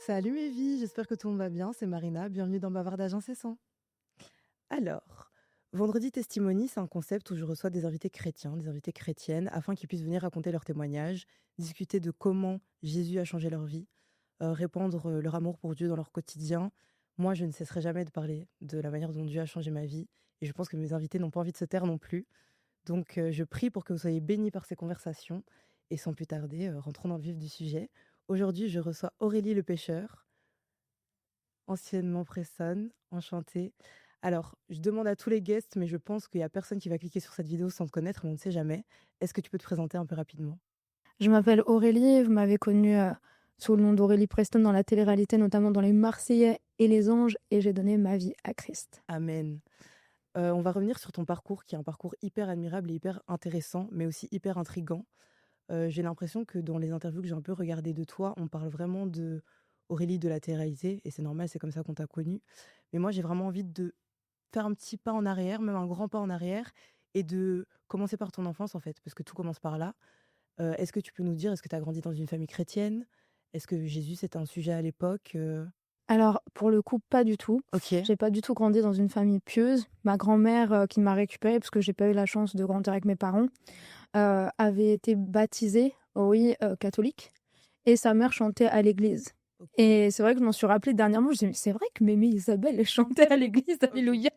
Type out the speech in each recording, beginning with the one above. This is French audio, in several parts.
Salut mes vies, j'espère que tout le monde va bien, c'est Marina, bienvenue dans Bavardage Incessant. Alors, Vendredi Testimony, c'est un concept où je reçois des invités chrétiens, des invités chrétiennes, afin qu'ils puissent venir raconter leurs témoignages, discuter de comment Jésus a changé leur vie, répandre leur amour pour Dieu dans leur quotidien. Moi, je ne cesserai jamais de parler de la manière dont Dieu a changé ma vie, et je pense que mes invités n'ont pas envie de se taire non plus. Donc, je prie pour que vous soyez bénis par ces conversations, et sans plus tarder, rentrons dans le vif du sujet. Aujourd'hui, je reçois Aurélie le pêcheur, anciennement Presson, enchantée. Alors, je demande à tous les guests, mais je pense qu'il y a personne qui va cliquer sur cette vidéo sans te connaître, mais on ne sait jamais. Est-ce que tu peux te présenter un peu rapidement? Je m'appelle Aurélie, vous m'avez connue sous le nom d'Aurélie Preston dans la télé-réalité, notamment dans Les Marseillais et Les Anges, et j'ai donné ma vie à Christ. Amen. On va revenir sur ton parcours, qui est un parcours hyper admirable et hyper intéressant, mais aussi hyper intriguant. J'ai l'impression que dans les interviews que j'ai un peu regardées de toi, on parle vraiment de Aurélie de la télé-réalité, et c'est normal, c'est comme ça qu'on t'a connue. Mais moi, j'ai vraiment envie de faire un petit pas en arrière, même un grand pas en arrière, et de commencer par ton enfance, en fait, parce que tout commence par là. Est-ce que tu peux nous dire, est-ce que tu as grandi dans une famille chrétienne? Est-ce que Jésus, c'était un sujet à l'époque? Alors, pour le coup, pas du tout. OK. J'ai pas du tout grandi dans une famille pieuse. Ma grand-mère, qui m'a récupérée, parce que j'ai pas eu la chance de grandir avec mes parents, avait été baptisée, oui, catholique, et sa mère chantait à l'église. OK. Et c'est vrai que je m'en suis rappelée dernièrement, je me suis dit: «Mais c'est vrai que Mémé Isabelle, elle chantait à l'église, alléluia!»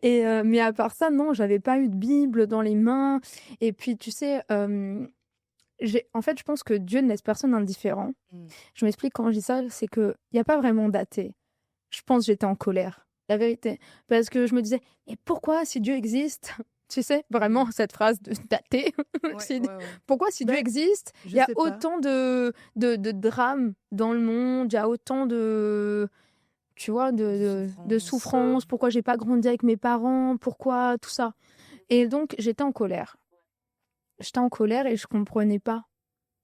Et mais à part ça, non, j'avais pas eu de Bible dans les mains. Et puis, tu sais, en fait, je pense que Dieu ne laisse personne indifférent. Mmh. Je m'explique quand je dis ça, c'est qu'il y a pas vraiment d'athée. Je pense que j'étais en colère, la vérité. Parce que je me disais: «Mais pourquoi si Dieu existe?» Tu sais, Mmh. vraiment cette phrase de d'athée. Ouais, C'est ouais, ouais. pourquoi si Dieu Ben, existe, il je y a sais pas. autant de drames dans le monde, il y a autant de, tu vois, De de souffrance. souffrances, pourquoi j'ai pas grandi avec mes parents, pourquoi tout ça? Et donc j'étais en colère. J'étais en colère et je comprenais pas.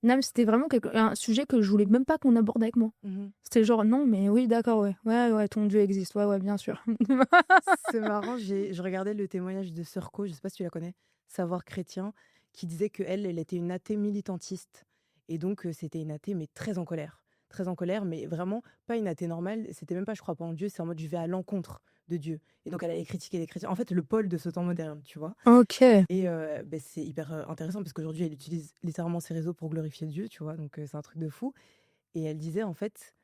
Non, mais c'était vraiment un sujet que je voulais même pas qu'on aborde avec moi. Mmh. C'était genre: «Non, mais oui, d'accord, ouais. Ouais, ouais, ton Dieu existe. Ouais, ouais, bien sûr.» C'est marrant, je regardais le témoignage de Sœur Co, je sais pas si tu la connais, Savoir chrétien, qui disait qu'elle, elle était une athée militantiste, et donc c'était une athée, mais très en colère, mais vraiment pas une athée normale. C'était même pas: «Je crois pas en Dieu», c'est en mode: «Je vais à l'encontre de Dieu», et donc elle allait critiquer les chrétiens. En fait, le pôle de ce temps moderne, tu vois? OK. Et c'est hyper, intéressant parce qu'aujourd'hui, elle utilise littéralement ses réseaux pour glorifier Dieu, tu vois? Donc c'est un truc de fou, et elle disait, en fait,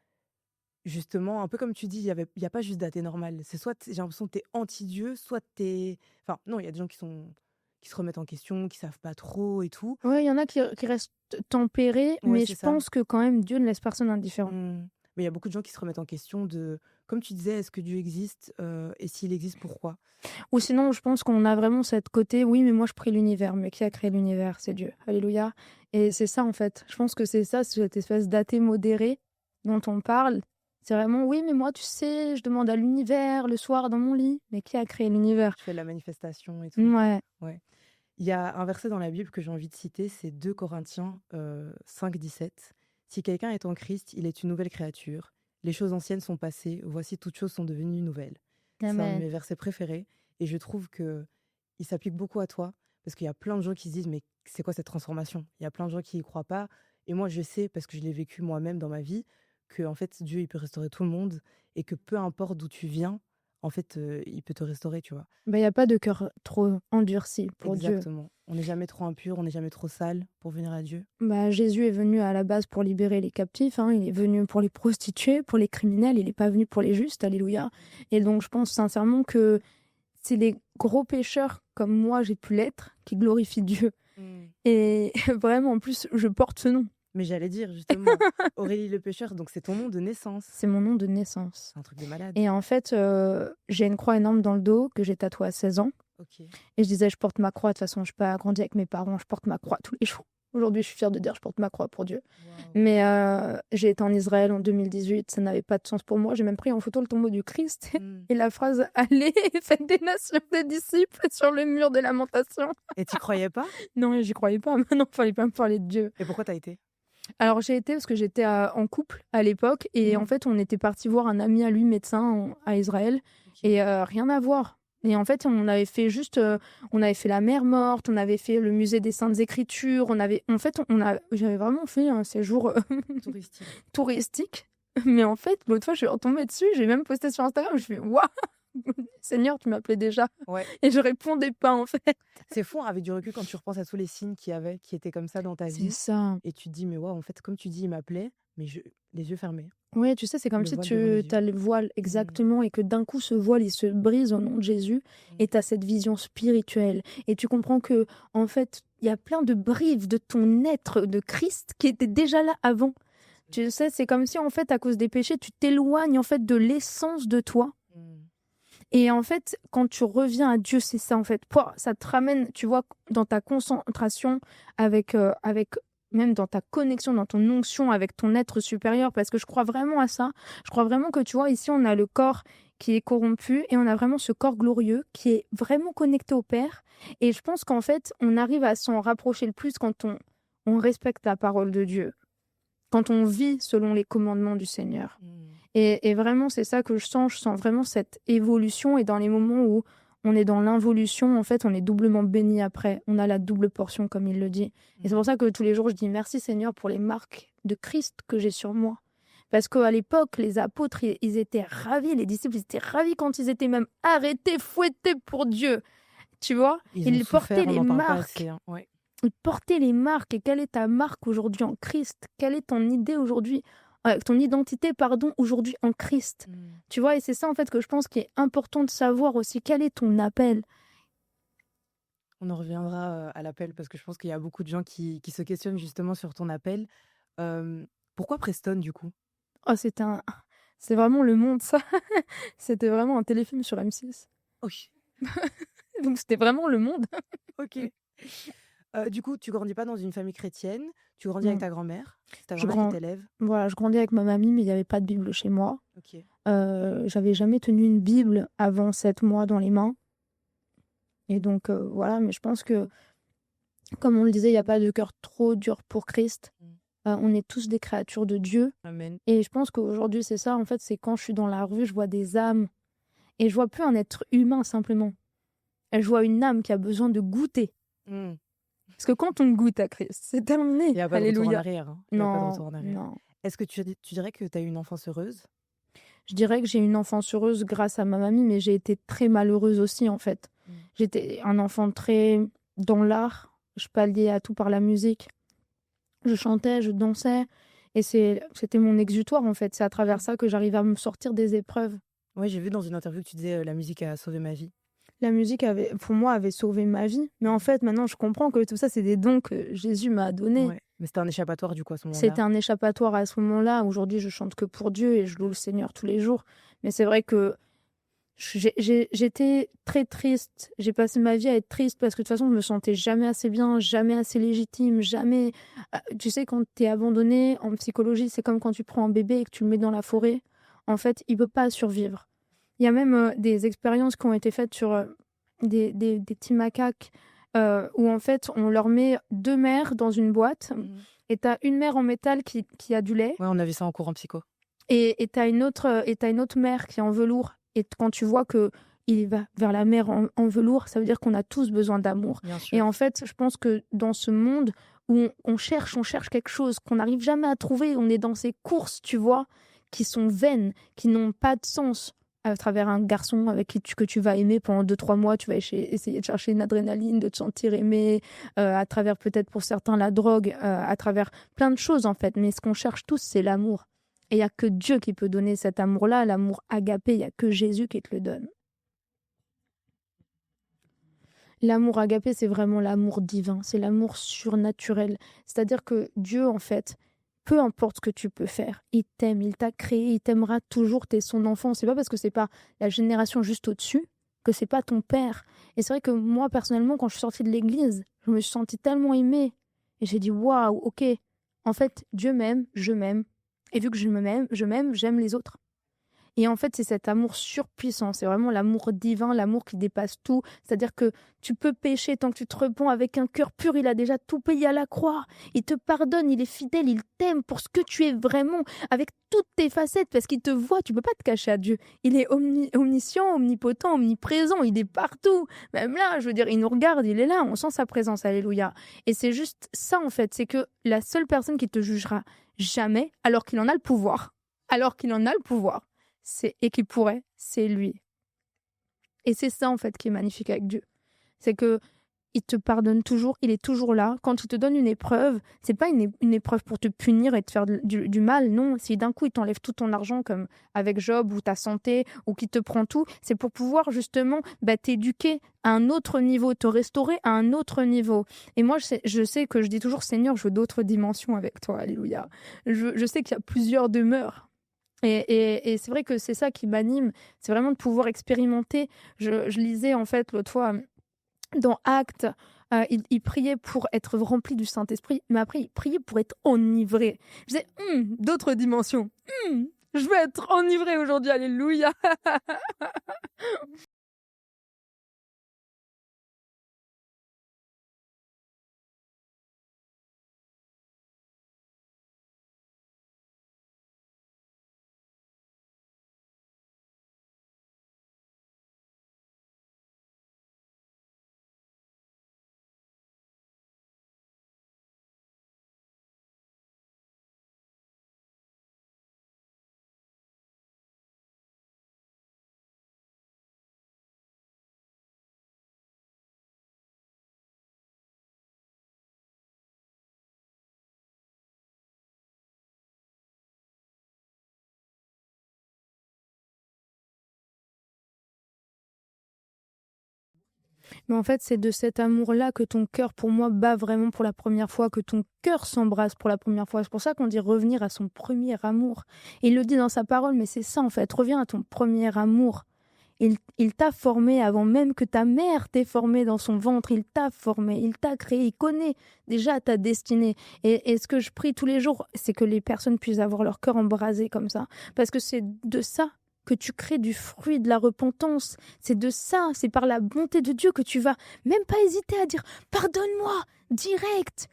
justement, un peu comme tu dis, il y a pas juste d'athée normale. C'est soit j'ai l'impression que tu es anti-Dieu, soit tu es enfin, non, il y a des gens qui se remettent en question, qui savent pas trop et tout. Ouais, il y en a qui restent tempérés, Ouais, mais c'est je ça. pense que quand même Dieu ne laisse personne indifférent. Mmh. Mais il y a beaucoup de gens qui se remettent en question de comme tu disais: «Est-ce que Dieu existe? Et s'il existe, pourquoi?» Ou sinon, je pense qu'on a vraiment cette côté: «Oui, mais moi je prie l'univers», mais qui a créé l'univers? C'est Dieu. Alléluia. Et c'est ça, en fait. Je pense que c'est ça, cette espèce d'athée modéré dont on parle. C'est vraiment: «Oui, mais moi, tu sais, je demande à l'univers le soir dans mon lit», mais qui a créé l'univers? Je fais de la manifestation et tout. Ouais. Ouais. Il y a un verset dans la Bible que j'ai envie de citer, c'est 2 Corinthiens, 5:17. «Si quelqu'un est en Christ, il est une nouvelle créature. Les choses anciennes sont passées, voici toutes choses sont devenues nouvelles.» C'est un de Amen. mes versets préférés, et je trouve qu'il s'applique beaucoup à toi parce qu'il y a plein de gens qui se disent: «Mais c'est quoi cette transformation?» Il y a plein de gens qui y croient pas, et moi je sais, parce que je l'ai vécu moi-même dans ma vie, que en fait Dieu, il peut restaurer tout le monde, et que peu importe d'où tu viens, en fait, il peut te restaurer, tu vois? Bah, il y a pas de cœur trop endurci pour Dieu. Exactement. On n'est jamais trop impur, on n'est jamais trop sale pour venir à Dieu. Bah, Jésus est venu à la base pour libérer les captifs, hein. Il est venu pour les prostituées, pour les criminels, il est pas venu pour les justes, alléluia. Et donc je pense sincèrement que c'est les gros pécheurs comme moi j'ai pu l'être qui glorifient Dieu. Mmh. Et vraiment, en plus, je porte ce nom. Mais j'allais dire justement, Aurélie le pêcheur, donc c'est ton nom de naissance. C'est mon nom de naissance. C'est un truc de malade. Et en fait, j'ai une croix énorme dans le dos que j'ai tatouée à 16 ans. OK. Et je disais: «Je porte ma croix, de toute façon, je pas grandi avec mes parents, je porte ma croix tous les jours.» Aujourd'hui, je suis fière de dire: «Je porte ma croix pour Dieu.» Waouh. Mais j'ai été en Israël en 2018, ça n'avait pas de sens pour moi. J'ai même pris en photo le tombeau du Christ Mmh. et la phrase: «Allez, faites des nations des disciples» sur le mur des lamentations. Et tu croyais pas? Non, j'y croyais pas. Non, fallait pas me parler de Dieu. Et pourquoi t'as été? Alors j'ai été parce que j'étais, en couple à l'époque et en Mmh. fait, on était partis voir un ami à lui médecin à Israël OK. et rien à voir. Et en fait, on avait fait juste, on avait fait la mer Morte, on avait fait le musée des Saintes Écritures, on avait en fait, j'avais vraiment fait un séjour Touristique. touristique Mais en fait, l'autre fois, je suis retombée dessus, j'ai même posté sur Instagram, je fais waouh, Seigneur, tu m'appelais déjà. Ouais. Et je répondais pas en fait. C'est fou, hein, avec du recul, quand tu repenses à tous les signes qu'il y avait, qui étaient comme ça dans ta C'est vie, ça. et tu te dis, mais waouh, en fait, comme tu dis, il m'appelait, mais les yeux fermés, Ouais, tu sais, c'est comme le si voile devant tu les yeux. as le voile Mmh, exactement et que d'un coup, ce voile, il se brise au nom de Jésus mmh, et tu as cette vision spirituelle. Et tu comprends que, en fait, il y a plein de brives de ton être de Christ qui étaient déjà là avant. Tu sais, c'est comme si, en fait, à cause des péchés, tu t'éloignes, en fait, de l'essence de toi. mmh, Et en fait, quand tu reviens à Dieu, c'est ça, en fait. Pouah, ça te ramène, tu vois, dans ta concentration avec même dans ta connexion, dans ton onction avec ton être supérieur, parce que je crois vraiment à ça. Je crois vraiment que, tu vois, ici, on a le corps qui est corrompu et on a vraiment ce corps glorieux qui est vraiment connecté au Père. Et je pense qu'en fait, on arrive à s'en rapprocher le plus quand on respecte la parole de Dieu, quand on vit selon les commandements du Seigneur. mmh. Et vraiment, c'est ça que je sens vraiment cette évolution et dans les moments où on est dans l'involution, en fait, on est doublement béni après. On a la double portion, comme il le dit. Et c'est pour ça que tous les jours, je dis merci Seigneur pour les marques de Christ que j'ai sur moi. Parce qu'à l'époque, les apôtres, ils étaient ravis, les disciples, ils étaient ravis quand ils étaient même arrêtés, fouettés pour Dieu. Tu vois? Ils ont Ils portaient souffert, on les n'en parle pas marques. assez, hein. Ouais. Porter les marques. Et quelle est ta marque aujourd'hui en Christ? Quelle est ton idée aujourd'hui, ton identité, pardon, aujourd'hui en Christ? Mmh. Tu vois? Et c'est ça, en fait, que je pense qui est important de savoir aussi. Quel est ton appel? On en reviendra, à l'appel parce que je pense qu'il y a beaucoup de gens qui se questionnent justement sur ton appel. Pourquoi Preston, du coup? Oh, c'est vraiment le monde, ça. C'était vraiment un téléfilm sur M6. Oui, Donc c'était vraiment le monde. OK. Du coup, tu grandis pas dans une famille chrétienne, tu grandis avec Non, ta grand-mère? C'est ta je grand-mère qui grand t'élève? voilà, je grandis avec ma mamie, mais il y avait pas de Bible chez moi. OK. J'avais jamais tenu une Bible avant 7 mois dans les mains et donc voilà, mais je pense que, comme on le disait, il y a pas de cœur trop dur pour Christ. Mmh. On est tous des créatures de Dieu Amen. et je pense qu'aujourd'hui, c'est ça, en fait, c'est quand je suis dans la rue, je vois des âmes et je vois plus un être humain simplement. Je vois une âme qui a besoin de goûter. Mmh. Parce que quand on goûte à Christ, c'est Il terminé. y a pas de retour en Alléluia. arrière, hein. Il y a pas de Non, retour en arrière. non. Est-ce que tu dirais que tu as eu une enfance heureuse? Je dirais que j'ai une enfance heureuse grâce à ma mamie, mais j'ai été très malheureuse aussi, en fait. Mmh. J'étais un enfant très dans l'art. Je palliais à tout par la musique. Je chantais, je dansais. Et c'était mon exutoire, en fait. C'est à travers ça que j'arrivais à me sortir des épreuves. Ouais, j'ai vu dans une interview que tu disais, «La musique a sauvé ma vie». La musique pour moi, avait sauvé ma vie. Mais en fait, maintenant, je comprends que tout ça, c'est des dons que Jésus m'a donnés. Ouais, mais c'était un échappatoire du coup à ce C'était moment-là? un échappatoire à ce moment-là. Aujourd'hui, je chante que pour Dieu et je loue le Seigneur tous les jours. Mais c'est vrai que j'étais très triste. J'ai passé ma vie à être triste parce que de toute façon, je me sentais jamais assez bien, jamais assez légitime, jamais. Tu sais, quand tu es abandonné en psychologie, c'est comme quand tu prends un bébé et que tu le mets dans la forêt. En fait, il peut pas survivre. Il y a même des expériences qui ont été faites sur des petits macaques où en fait, on leur met deux mères dans une boîte Mmh. et tu as une mère en métal qui a du lait Ouais, on a vu ça en cours en psycho. et tu as une autre mère qui est en velours. Et quand tu vois que il va vers la mère en velours, ça veut dire qu'on a tous besoin d'amour. Bien Et sûr. en fait, je pense que dans ce monde où on cherche quelque chose qu'on n'arrive jamais à trouver, on est dans ces courses, tu vois, qui sont vaines, qui n'ont pas de sens. À travers un garçon avec que tu vas aimer pendant 2-3 mois, tu vas essayer de chercher une adrénaline, de te sentir aimé, à travers peut-être pour certains la drogue, à travers plein de choses en fait. Mais ce qu'on cherche tous, c'est l'amour. Et il n'y a que Dieu qui peut donner cet amour-là, l'amour agapé, il n'y a que Jésus qui te le donne. L'amour agapé, c'est vraiment l'amour divin, c'est l'amour surnaturel. C'est-à-dire que Dieu, en fait, peu importe ce que tu peux faire, il t'aime, il t'a créé, il t'aimera toujours, t'es son enfant. C'est pas parce que c'est pas la génération juste au-dessus que c'est pas ton père. Et c'est vrai que moi, personnellement, quand je suis sortie de l'église, je me suis sentie tellement aimée. Et j'ai dit, waouh, ok, en fait, Dieu m'aime, je m'aime. Et vu que j'aime les autres. Et en fait, c'est cet amour surpuissant, c'est vraiment l'amour divin, l'amour qui dépasse tout. C'est-à-dire que tu peux pécher tant que tu te repens avec un cœur pur, il a déjà tout payé à la croix. Il te pardonne, il est fidèle, il t'aime pour ce que tu es vraiment, avec toutes tes facettes, parce qu'il te voit, tu peux pas te cacher à Dieu. Il est omniscient, omnipotent, omniprésent, il est partout. Même là, je veux dire, il nous regarde, il est là, on sent sa présence, alléluia. Et c'est juste ça, en fait, c'est que la seule personne qui te jugera jamais, alors qu'il en a le pouvoir, alors qu'il en a le pouvoir. Et qu'il pourrait, c'est lui. Et c'est ça, en fait, qui est magnifique avec Dieu. C'est que il te pardonne toujours, il est toujours là. Quand il te donne une épreuve, c'est pas une épreuve pour te punir et te faire du mal, non. Si d'un coup il t'enlève tout ton argent, comme avec Job, ou ta santé, ou qu'il te prend tout, c'est pour pouvoir justement t'éduquer à un autre niveau, te restaurer à un autre niveau. Et moi, je sais que je dis toujours, Seigneur, je veux d'autres dimensions avec toi, alléluia. Je sais qu'il y a plusieurs demeures. Et c'est vrai que c'est ça qui m'anime, c'est vraiment de pouvoir expérimenter. Je lisais en fait l'autre fois dans Actes, il priait pour être rempli du Saint-Esprit, mais après il priait pour être enivré. Je disais, d'autres dimensions. Je veux être enivré aujourd'hui, alléluia. Mais en fait, c'est de cet amour-là que ton cœur, pour moi, bat vraiment pour la première fois, que ton cœur s'embrasse pour la première fois. C'est pour ça qu'on dit revenir à son premier amour. Et il le dit dans sa parole, mais c'est ça en fait, reviens à ton premier amour. Il t'a formé avant même que ta mère t'ait formé dans son ventre. Il t'a formé, il t'a créé, il connaît déjà ta destinée. Et ce que je prie tous les jours, c'est que les personnes puissent avoir leur cœur embrasé comme ça. Parce que c'est de ça que tu crées du fruit de la repentance. C'est de ça, c'est par la bonté de Dieu que tu vas même pas hésiter à dire « Pardonne-moi » direct.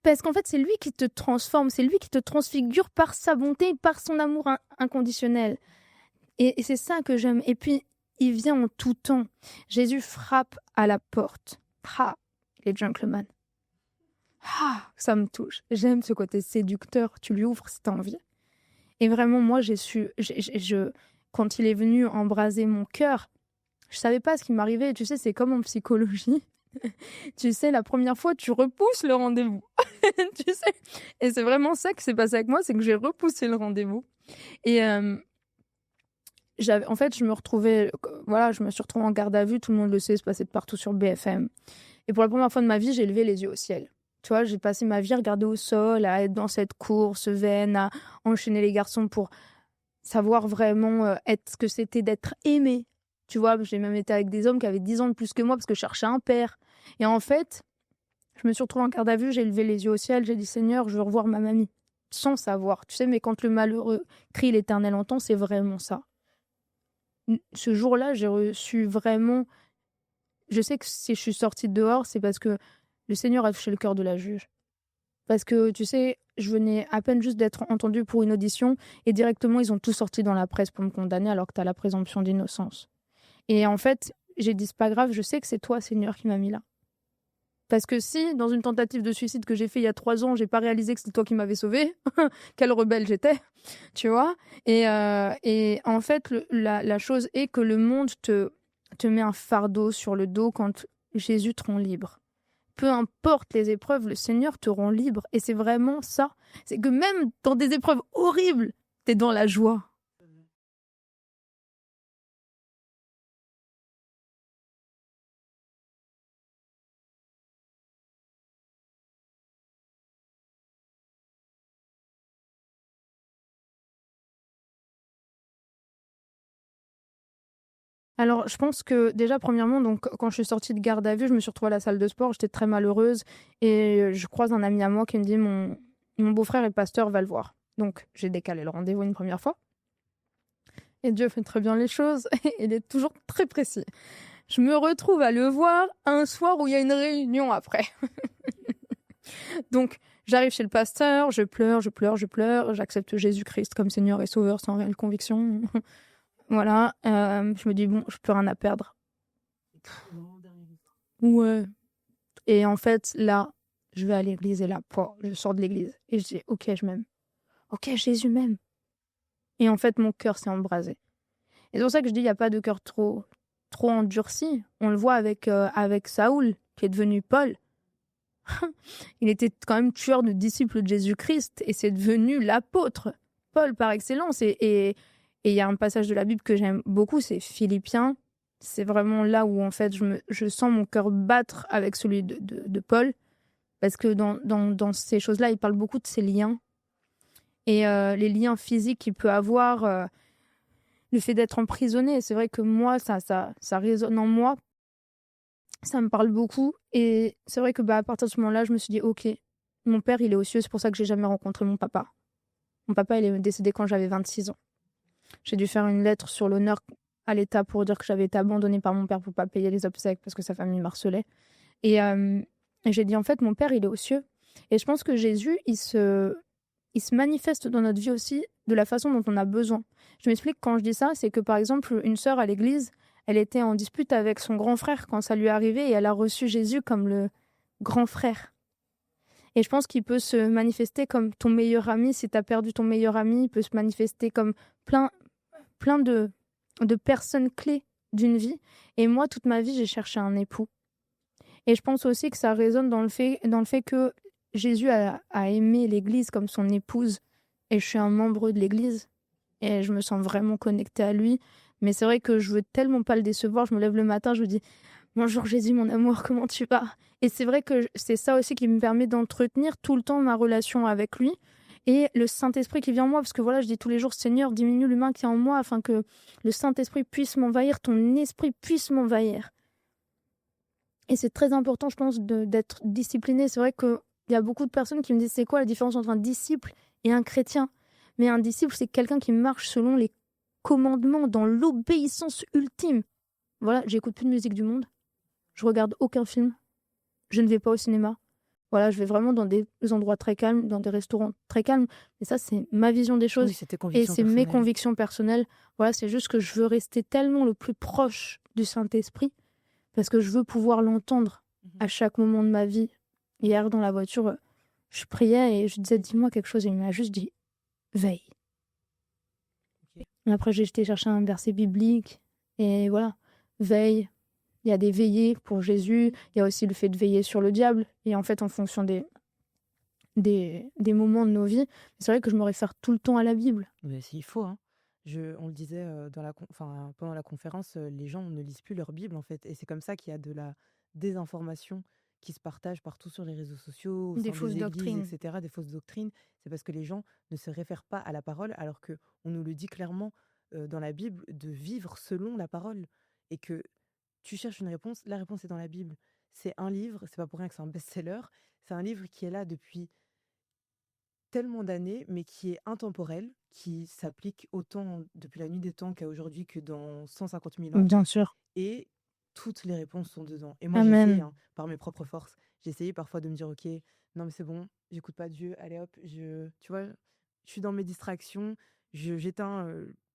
Parce qu'en fait, c'est lui qui te transforme, c'est lui qui te transfigure par sa bonté, par son amour inconditionnel. Et c'est ça que j'aime. Et puis, il vient en tout temps. Jésus frappe à la porte. Ah, les gentlemen. Ah, ça me touche. J'aime ce côté séducteur. Tu lui ouvres si t'as envie. Et vraiment, moi, quand il est venu embraser mon cœur, je savais pas ce qui m'arrivait. Tu sais, c'est comme en psychologie. Tu sais, la première fois, tu repousses le rendez-vous. Tu sais. Et c'est vraiment ça qui s'est passé avec moi, c'est que j'ai repoussé le rendez-vous. Et en fait, je me suis retrouvée en garde à vue, tout le monde le sait, c'est passé de partout sur BFM. Et pour la première fois de ma vie, j'ai levé les yeux au ciel. Tu vois, j'ai passé ma vie à regarder au sol, à être dans cette course vaine, à enchaîner les garçons pour savoir vraiment être ce que c'était d'être aimé. Tu vois, j'ai même été avec des hommes qui avaient 10 ans de plus que moi parce que je cherchais un père. Et en fait, je me suis retrouvée en garde à vue, j'ai levé les yeux au ciel, j'ai dit Seigneur, je veux revoir ma mamie. Sans savoir. Tu sais, mais quand le malheureux crie l'Éternel entend, c'est vraiment ça. Ce jour-là, j'ai reçu vraiment... Je sais que si je suis sortie dehors, c'est parce que le Seigneur a touché le cœur de la juge. Parce que, tu sais, je venais à peine juste d'être entendue pour une audition et directement, ils ont tout sorti dans la presse pour me condamner alors que tu as la présomption d'innocence. Et en fait, j'ai dit, c'est pas grave, je sais que c'est toi, Seigneur, qui m'as mis là. Parce que si, dans une tentative de suicide que j'ai fait il y a 3 ans, j'ai pas réalisé que c'était toi qui m'avais sauvée, quelle rebelle j'étais, tu vois. Et en fait, la chose est que le monde te met un fardeau sur le dos quand Jésus te rend libre. Peu importe les épreuves, le Seigneur te rend libre. Et c'est vraiment ça. C'est que même dans des épreuves horribles, t'es dans la joie. Alors, je pense que déjà, premièrement, donc, quand je suis sortie de garde à vue, je me suis retrouvée à la salle de sport, j'étais très malheureuse et je croise un ami à moi qui me dit mon beau-frère est pasteur, va le voir. Donc, j'ai décalé le rendez-vous une première fois. Et Dieu fait très bien les choses, il est toujours très précis. Je me retrouve à le voir un soir où il y a une réunion après. Donc, j'arrive chez le pasteur, je pleure, j'accepte Jésus-Christ comme Seigneur et Sauveur sans réelle conviction. Voilà, je me dis, bon, je peux rien à perdre. Ouais. Et en fait, là, je vais à l'église et là, je sors de l'église et je dis, ok, je m'aime. Ok, Jésus m'aime. Et en fait, mon cœur s'est embrasé. Et c'est pour ça que je dis, il n'y a pas de cœur trop endurci. On le voit avec Saoul, qui est devenu Paul. Il était quand même tueur de disciples de Jésus-Christ et c'est devenu l'apôtre, Paul par excellence. Et il y a un passage de la Bible que j'aime beaucoup, c'est Philippiens. C'est vraiment là où en fait je sens mon cœur battre avec celui de Paul, parce que dans ces choses-là, il parle beaucoup de ses liens et les liens physiques qu'il peut avoir, le fait d'être emprisonné. C'est vrai que moi, ça résonne en moi. Ça me parle beaucoup. Et c'est vrai que à partir de ce moment-là, je me suis dit, ok, mon père, il est aux cieux, c'est pour ça que j'ai jamais rencontré mon papa. Mon papa, il est décédé quand j'avais 26 ans. J'ai dû faire une lettre sur l'honneur à l'État pour dire que j'avais été abandonnée par mon père pour pas payer les obsèques parce que sa famille m'harcelait. Et j'ai dit, en fait, mon père, il est aux cieux. Et je pense que Jésus, il se manifeste dans notre vie aussi de la façon dont on a besoin. Je m'explique quand je dis ça, c'est que par exemple, une sœur à l'église, elle était en dispute avec son grand frère quand ça lui est arrivé et elle a reçu Jésus comme le grand frère. Et je pense qu'il peut se manifester comme ton meilleur ami. Si tu as perdu ton meilleur ami, il peut se manifester comme plein de personnes clés d'une vie. Et moi, toute ma vie, j'ai cherché un époux. Et je pense aussi que ça résonne dans le fait que Jésus a aimé l'Église comme son épouse. Et je suis un membre de l'Église. Et je me sens vraiment connectée à lui. Mais c'est vrai que je veux tellement pas le décevoir. Je me lève le matin, je lui dis « Bonjour Jésus, mon amour, comment tu vas ?» Et c'est vrai que c'est ça aussi qui me permet d'entretenir tout le temps ma relation avec lui. Et le Saint-Esprit qui vient en moi, parce que voilà, je dis tous les jours « Seigneur, diminue l'humain qui est en moi afin que le Saint-Esprit puisse m'envahir, ton esprit puisse m'envahir. » Et c'est très important, je pense, d'être discipliné. C'est vrai qu'il y a beaucoup de personnes qui me disent « C'est quoi la différence entre un disciple et un chrétien ?» Mais un disciple, c'est quelqu'un qui marche selon les commandements, dans l'obéissance ultime. Voilà, j'écoute plus de musique du monde. Je regarde aucun film. Je ne vais pas au cinéma. Voilà, je vais vraiment dans des endroits très calmes, dans des restaurants très calmes. Et ça, c'est ma vision des choses. Oui, c'est tes convictions et c'est mes personnelles. convictions personnelles. Voilà, c'est juste que je veux rester tellement le plus proche du Saint-Esprit parce que je veux pouvoir l'entendre à chaque moment de ma vie. Hier, dans la voiture, je priais et je disais, dis-moi quelque chose. Et il m'a juste dit, veille. Ok. Après, j'ai été chercher un verset biblique. Et voilà, veille. Il y a des veillées pour Jésus. Il y a aussi le fait de veiller sur le diable. Et en fait, en fonction des moments de nos vies, c'est vrai que je me réfère tout le temps à la Bible. Mais s'il faut, hein. On le disait pendant la conférence, les gens ne lisent plus leur Bible en fait. Et c'est comme ça qu'il y a de la désinformation qui se partage partout sur les réseaux sociaux, au Des sein fausses des églises, doctrines. etc., des fausses doctrines. C'est parce que les gens ne se réfèrent pas à la parole, alors qu'on nous le dit clairement dans la Bible de vivre selon la parole. Et que tu cherches une réponse, la réponse est dans la Bible. C'est un livre, c'est pas pour rien que c'est un best-seller, c'est un livre qui est là depuis tellement d'années, mais qui est intemporel, qui s'applique autant depuis la nuit des temps qu'à aujourd'hui que dans 150 000 ans. Bien sûr. Et toutes les réponses sont dedans. Et moi, j'ai essayé, Amen. par mes propres forces, j'ai essayé parfois de me dire, ok, non mais c'est bon, j'écoute pas Dieu, allez hop, tu vois, je suis dans mes distractions, j'éteins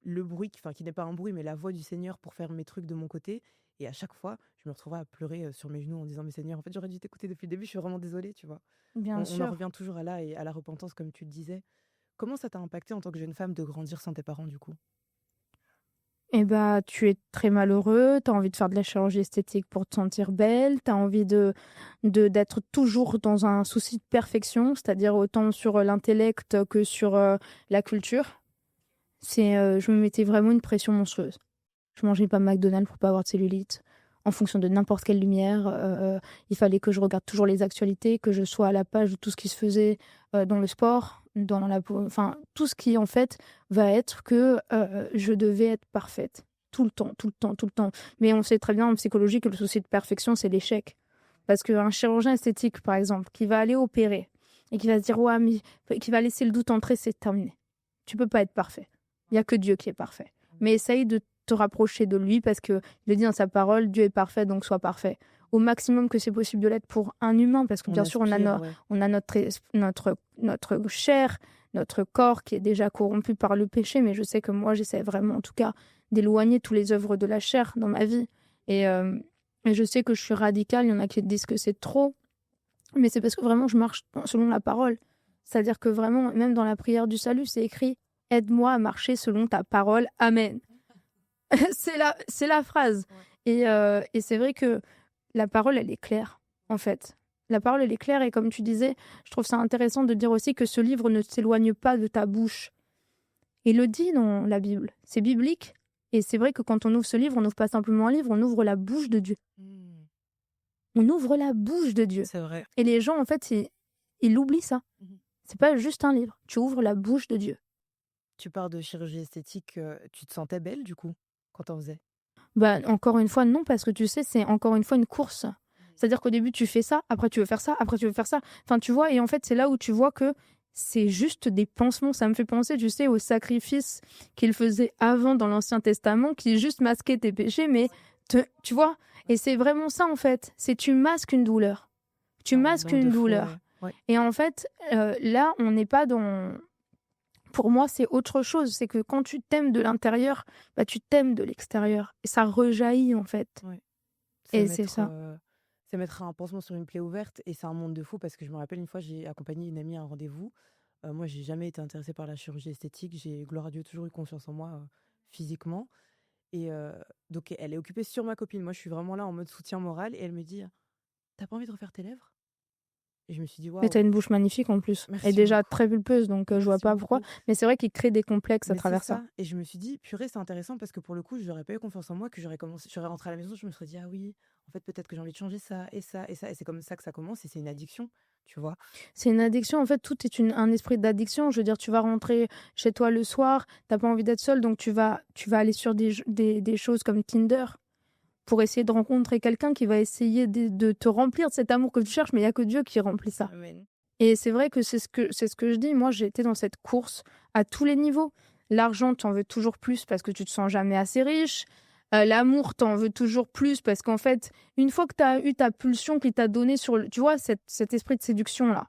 le bruit, enfin qui n'est pas un bruit, mais la voix du Seigneur pour faire mes trucs de mon côté. Et à chaque fois, je me retrouvais à pleurer sur mes genoux en disant, mais Seigneur, en fait, j'aurais dû t'écouter depuis le début, je suis vraiment désolée, tu vois. Bien On en sûr. revient toujours à là et à la repentance, comme tu le disais. Comment ça t'a impacté en tant que jeune femme de grandir sans tes parents, du coup? Eh bah, tu es très malheureux, tu as envie de faire de la chirurgie esthétique pour te sentir belle, tu as envie d'être toujours dans un souci de perfection, c'est-à-dire autant sur l'intellect que sur la culture. Je me mettais vraiment une pression monstrueuse. Je mangeais pas McDonald's pour pas avoir de cellulite. En fonction de n'importe quelle lumière, il fallait que je regarde toujours les actualités, que je sois à la page de tout ce qui se faisait dans le sport, enfin tout ce qui en fait va être que je devais être parfaite tout le temps, tout le temps, tout le temps. Mais on sait très bien en psychologie que le souci de perfection c'est l'échec, parce qu'un chirurgien esthétique par exemple qui va aller opérer et qui va se dire ouais mais qui va laisser le doute entrer, c'est terminé. Tu peux pas être parfait. Il y a que Dieu qui est parfait. Mais essaye de te rapprocher de lui parce que il le dit dans sa parole, Dieu est parfait, donc sois parfait. Au maximum que c'est possible de l'être pour un humain, parce que bien sûr, on a notre chair, notre corps qui est déjà corrompu par le péché, mais je sais que moi, j'essaie vraiment, en tout cas, d'éloigner tous les œuvres de la chair dans ma vie. Et je sais que je suis radicale, il y en a qui disent que c'est trop, mais c'est parce que vraiment, je marche selon la parole. C'est-à-dire que vraiment, même dans la prière du salut, c'est écrit aide-moi à marcher selon ta parole. Amen. C'est la phrase. Et c'est vrai que la parole, elle est claire, en fait. La parole, elle est claire. Et comme tu disais, je trouve ça intéressant de dire aussi que ce livre ne s'éloigne pas de ta bouche. Il le dit dans la Bible. C'est biblique. Et c'est vrai que quand on ouvre ce livre, on n'ouvre pas simplement un livre, on ouvre la bouche de Dieu. On ouvre la bouche de Dieu. C'est vrai. Et les gens, en fait, ils oublient ça. C'est pas juste un livre. Tu ouvres la bouche de Dieu. Tu parles de chirurgie esthétique, tu te sentais belle du coup quand t'en faisais? Bah, encore une fois, non, parce que tu sais, c'est encore une fois une course. C'est-à-dire qu'au début, tu fais ça, après tu veux faire ça, après tu veux faire ça. Enfin, tu vois, et en fait, c'est là où tu vois que c'est juste des pansements. Ça me fait penser, tu sais, aux sacrifices qu'ils faisaient avant dans l'Ancien Testament, qui juste masquaient tes péchés, mais tu vois. Et c'est vraiment ça, en fait. C'est tu masques une douleur. Tu masques une douleur. Ouais. Et en fait, là, on n'est pas dans... Pour moi, c'est autre chose. C'est que quand tu t'aimes de l'intérieur, bah, tu t'aimes de l'extérieur. Et ça rejaillit, en fait. Ouais. Et c'est ça. C'est mettre un pansement sur une plaie ouverte et c'est un monde de fou parce que je me rappelle une fois, j'ai accompagné une amie à un rendez-vous. Moi, j'ai jamais été intéressée par la chirurgie esthétique. J'ai, gloire à Dieu, toujours eu confiance en moi physiquement. Et donc, elle est occupée sur ma copine. Moi, je suis vraiment là en mode soutien moral et elle me dit, t'as pas envie de refaire tes lèvres? Et je me suis dit, Mais waouh, t'as une bouche magnifique en plus. merci Elle est déjà beaucoup. très pulpeuse, donc je vois Merci pas pourquoi. beaucoup. Mais c'est vrai qu'il crée des complexes à Mais c'est travers ça. ça. Et je me suis dit, purée, c'est intéressant parce que pour le coup, j'aurais pas eu confiance en moi, que j'aurais rentré à la maison, je me serais dit, ah oui, en fait, peut-être que j'ai envie de changer ça et ça et ça. Et c'est comme ça que ça commence et c'est une addiction, tu vois. C'est une addiction, en fait, tout est un esprit d'addiction. Je veux dire, tu vas rentrer chez toi le soir, t'as pas envie d'être seule, donc tu vas aller sur des choses comme Tinder pour essayer de rencontrer quelqu'un qui va essayer de te remplir de cet amour que tu cherches, mais il y a que Dieu qui remplit ça. Amen. Et c'est vrai que c'est ce que je dis. Moi, j'ai été dans cette course à tous les niveaux. L'argent, t'en veux toujours plus parce que tu te sens jamais assez riche. L'amour, t'en veux toujours plus parce qu'en fait, une fois que tu as eu ta pulsion qui t'a donné tu vois, cet esprit de séduction-là,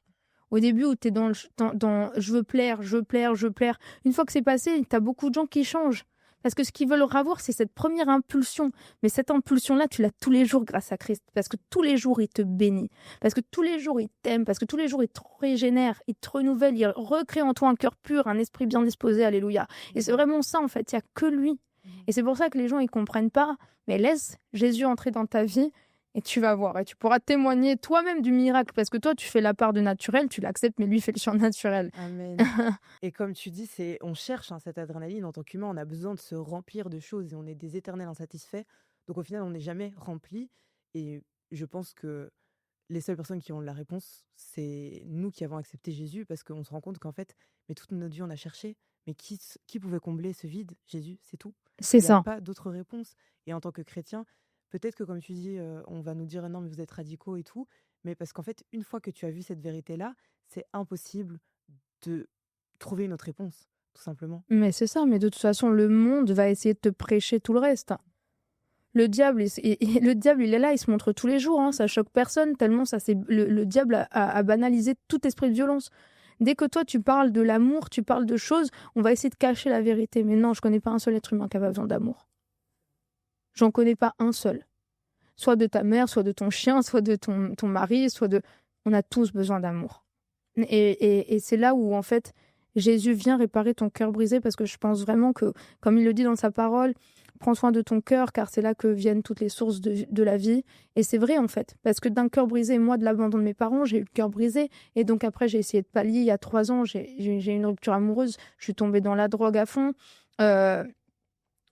au début où tu es dans je veux plaire, je veux plaire, je veux plaire, une fois que c'est passé, tu as beaucoup de gens qui changent. Parce que ce qu'ils veulent avoir, c'est cette première impulsion. Mais cette impulsion-là, tu l'as tous les jours grâce à Christ. Parce que tous les jours, il te bénit. Parce que tous les jours, il t'aime. Parce que tous les jours, il te régénère. Il te renouvelle. Il recrée en toi un cœur pur, un esprit bien disposé. Alléluia. Et c'est vraiment ça, en fait. Il n'y a que lui. Et c'est pour ça que les gens, ils comprennent pas. Mais laisse Jésus entrer dans ta vie et tu vas voir. Et tu pourras témoigner toi-même du miracle. Parce que toi, tu fais la part du naturel, tu l'acceptes, mais lui fait le surnaturel. Amen. Et comme tu dis, on cherche cette adrénaline en tant qu'humain, on a besoin de se remplir de choses et on est des éternels insatisfaits. Donc au final, on n'est jamais rempli. Et je pense que les seules personnes qui ont la réponse, c'est nous qui avons accepté Jésus parce qu'on se rend compte qu'en fait, mais toute notre vie, on a cherché. Mais qui pouvait combler ce vide? Jésus, c'est tout. C'est Il n'y a ça. pas d'autre réponse. Et en tant que chrétien, peut-être que comme tu dis, on va nous dire non, mais vous êtes radicaux et tout. Mais parce qu'en fait, une fois que tu as vu cette vérité-là, c'est impossible de trouver une autre réponse, tout simplement. Mais c'est ça. Mais de toute façon, le monde va essayer de te prêcher tout le reste. Le diable, le diable, il est là, il se montre tous les jours. Hein, ça choque personne tellement ça. Le diable a banalisé tout esprit de violence. Dès que toi, tu parles de l'amour, tu parles de choses, on va essayer de cacher la vérité. Mais non, je connais pas un seul être humain qui a pas besoin d'amour. J'en connais pas un seul. Soit de ta mère, soit de ton chien, soit de ton mari, soit de... On a tous besoin d'amour. Et c'est là où, en fait, Jésus vient réparer ton cœur brisé parce que je pense vraiment que, comme il le dit dans sa parole, prends soin de ton cœur car c'est là que viennent toutes les sources de la vie. Et c'est vrai, en fait, parce que d'un cœur brisé, moi, de l'abandon de mes parents, j'ai eu le cœur brisé. Et donc après, j'ai essayé de pallier. Il y a 3 ans, j'ai eu une rupture amoureuse. Je suis tombée dans la drogue à fond.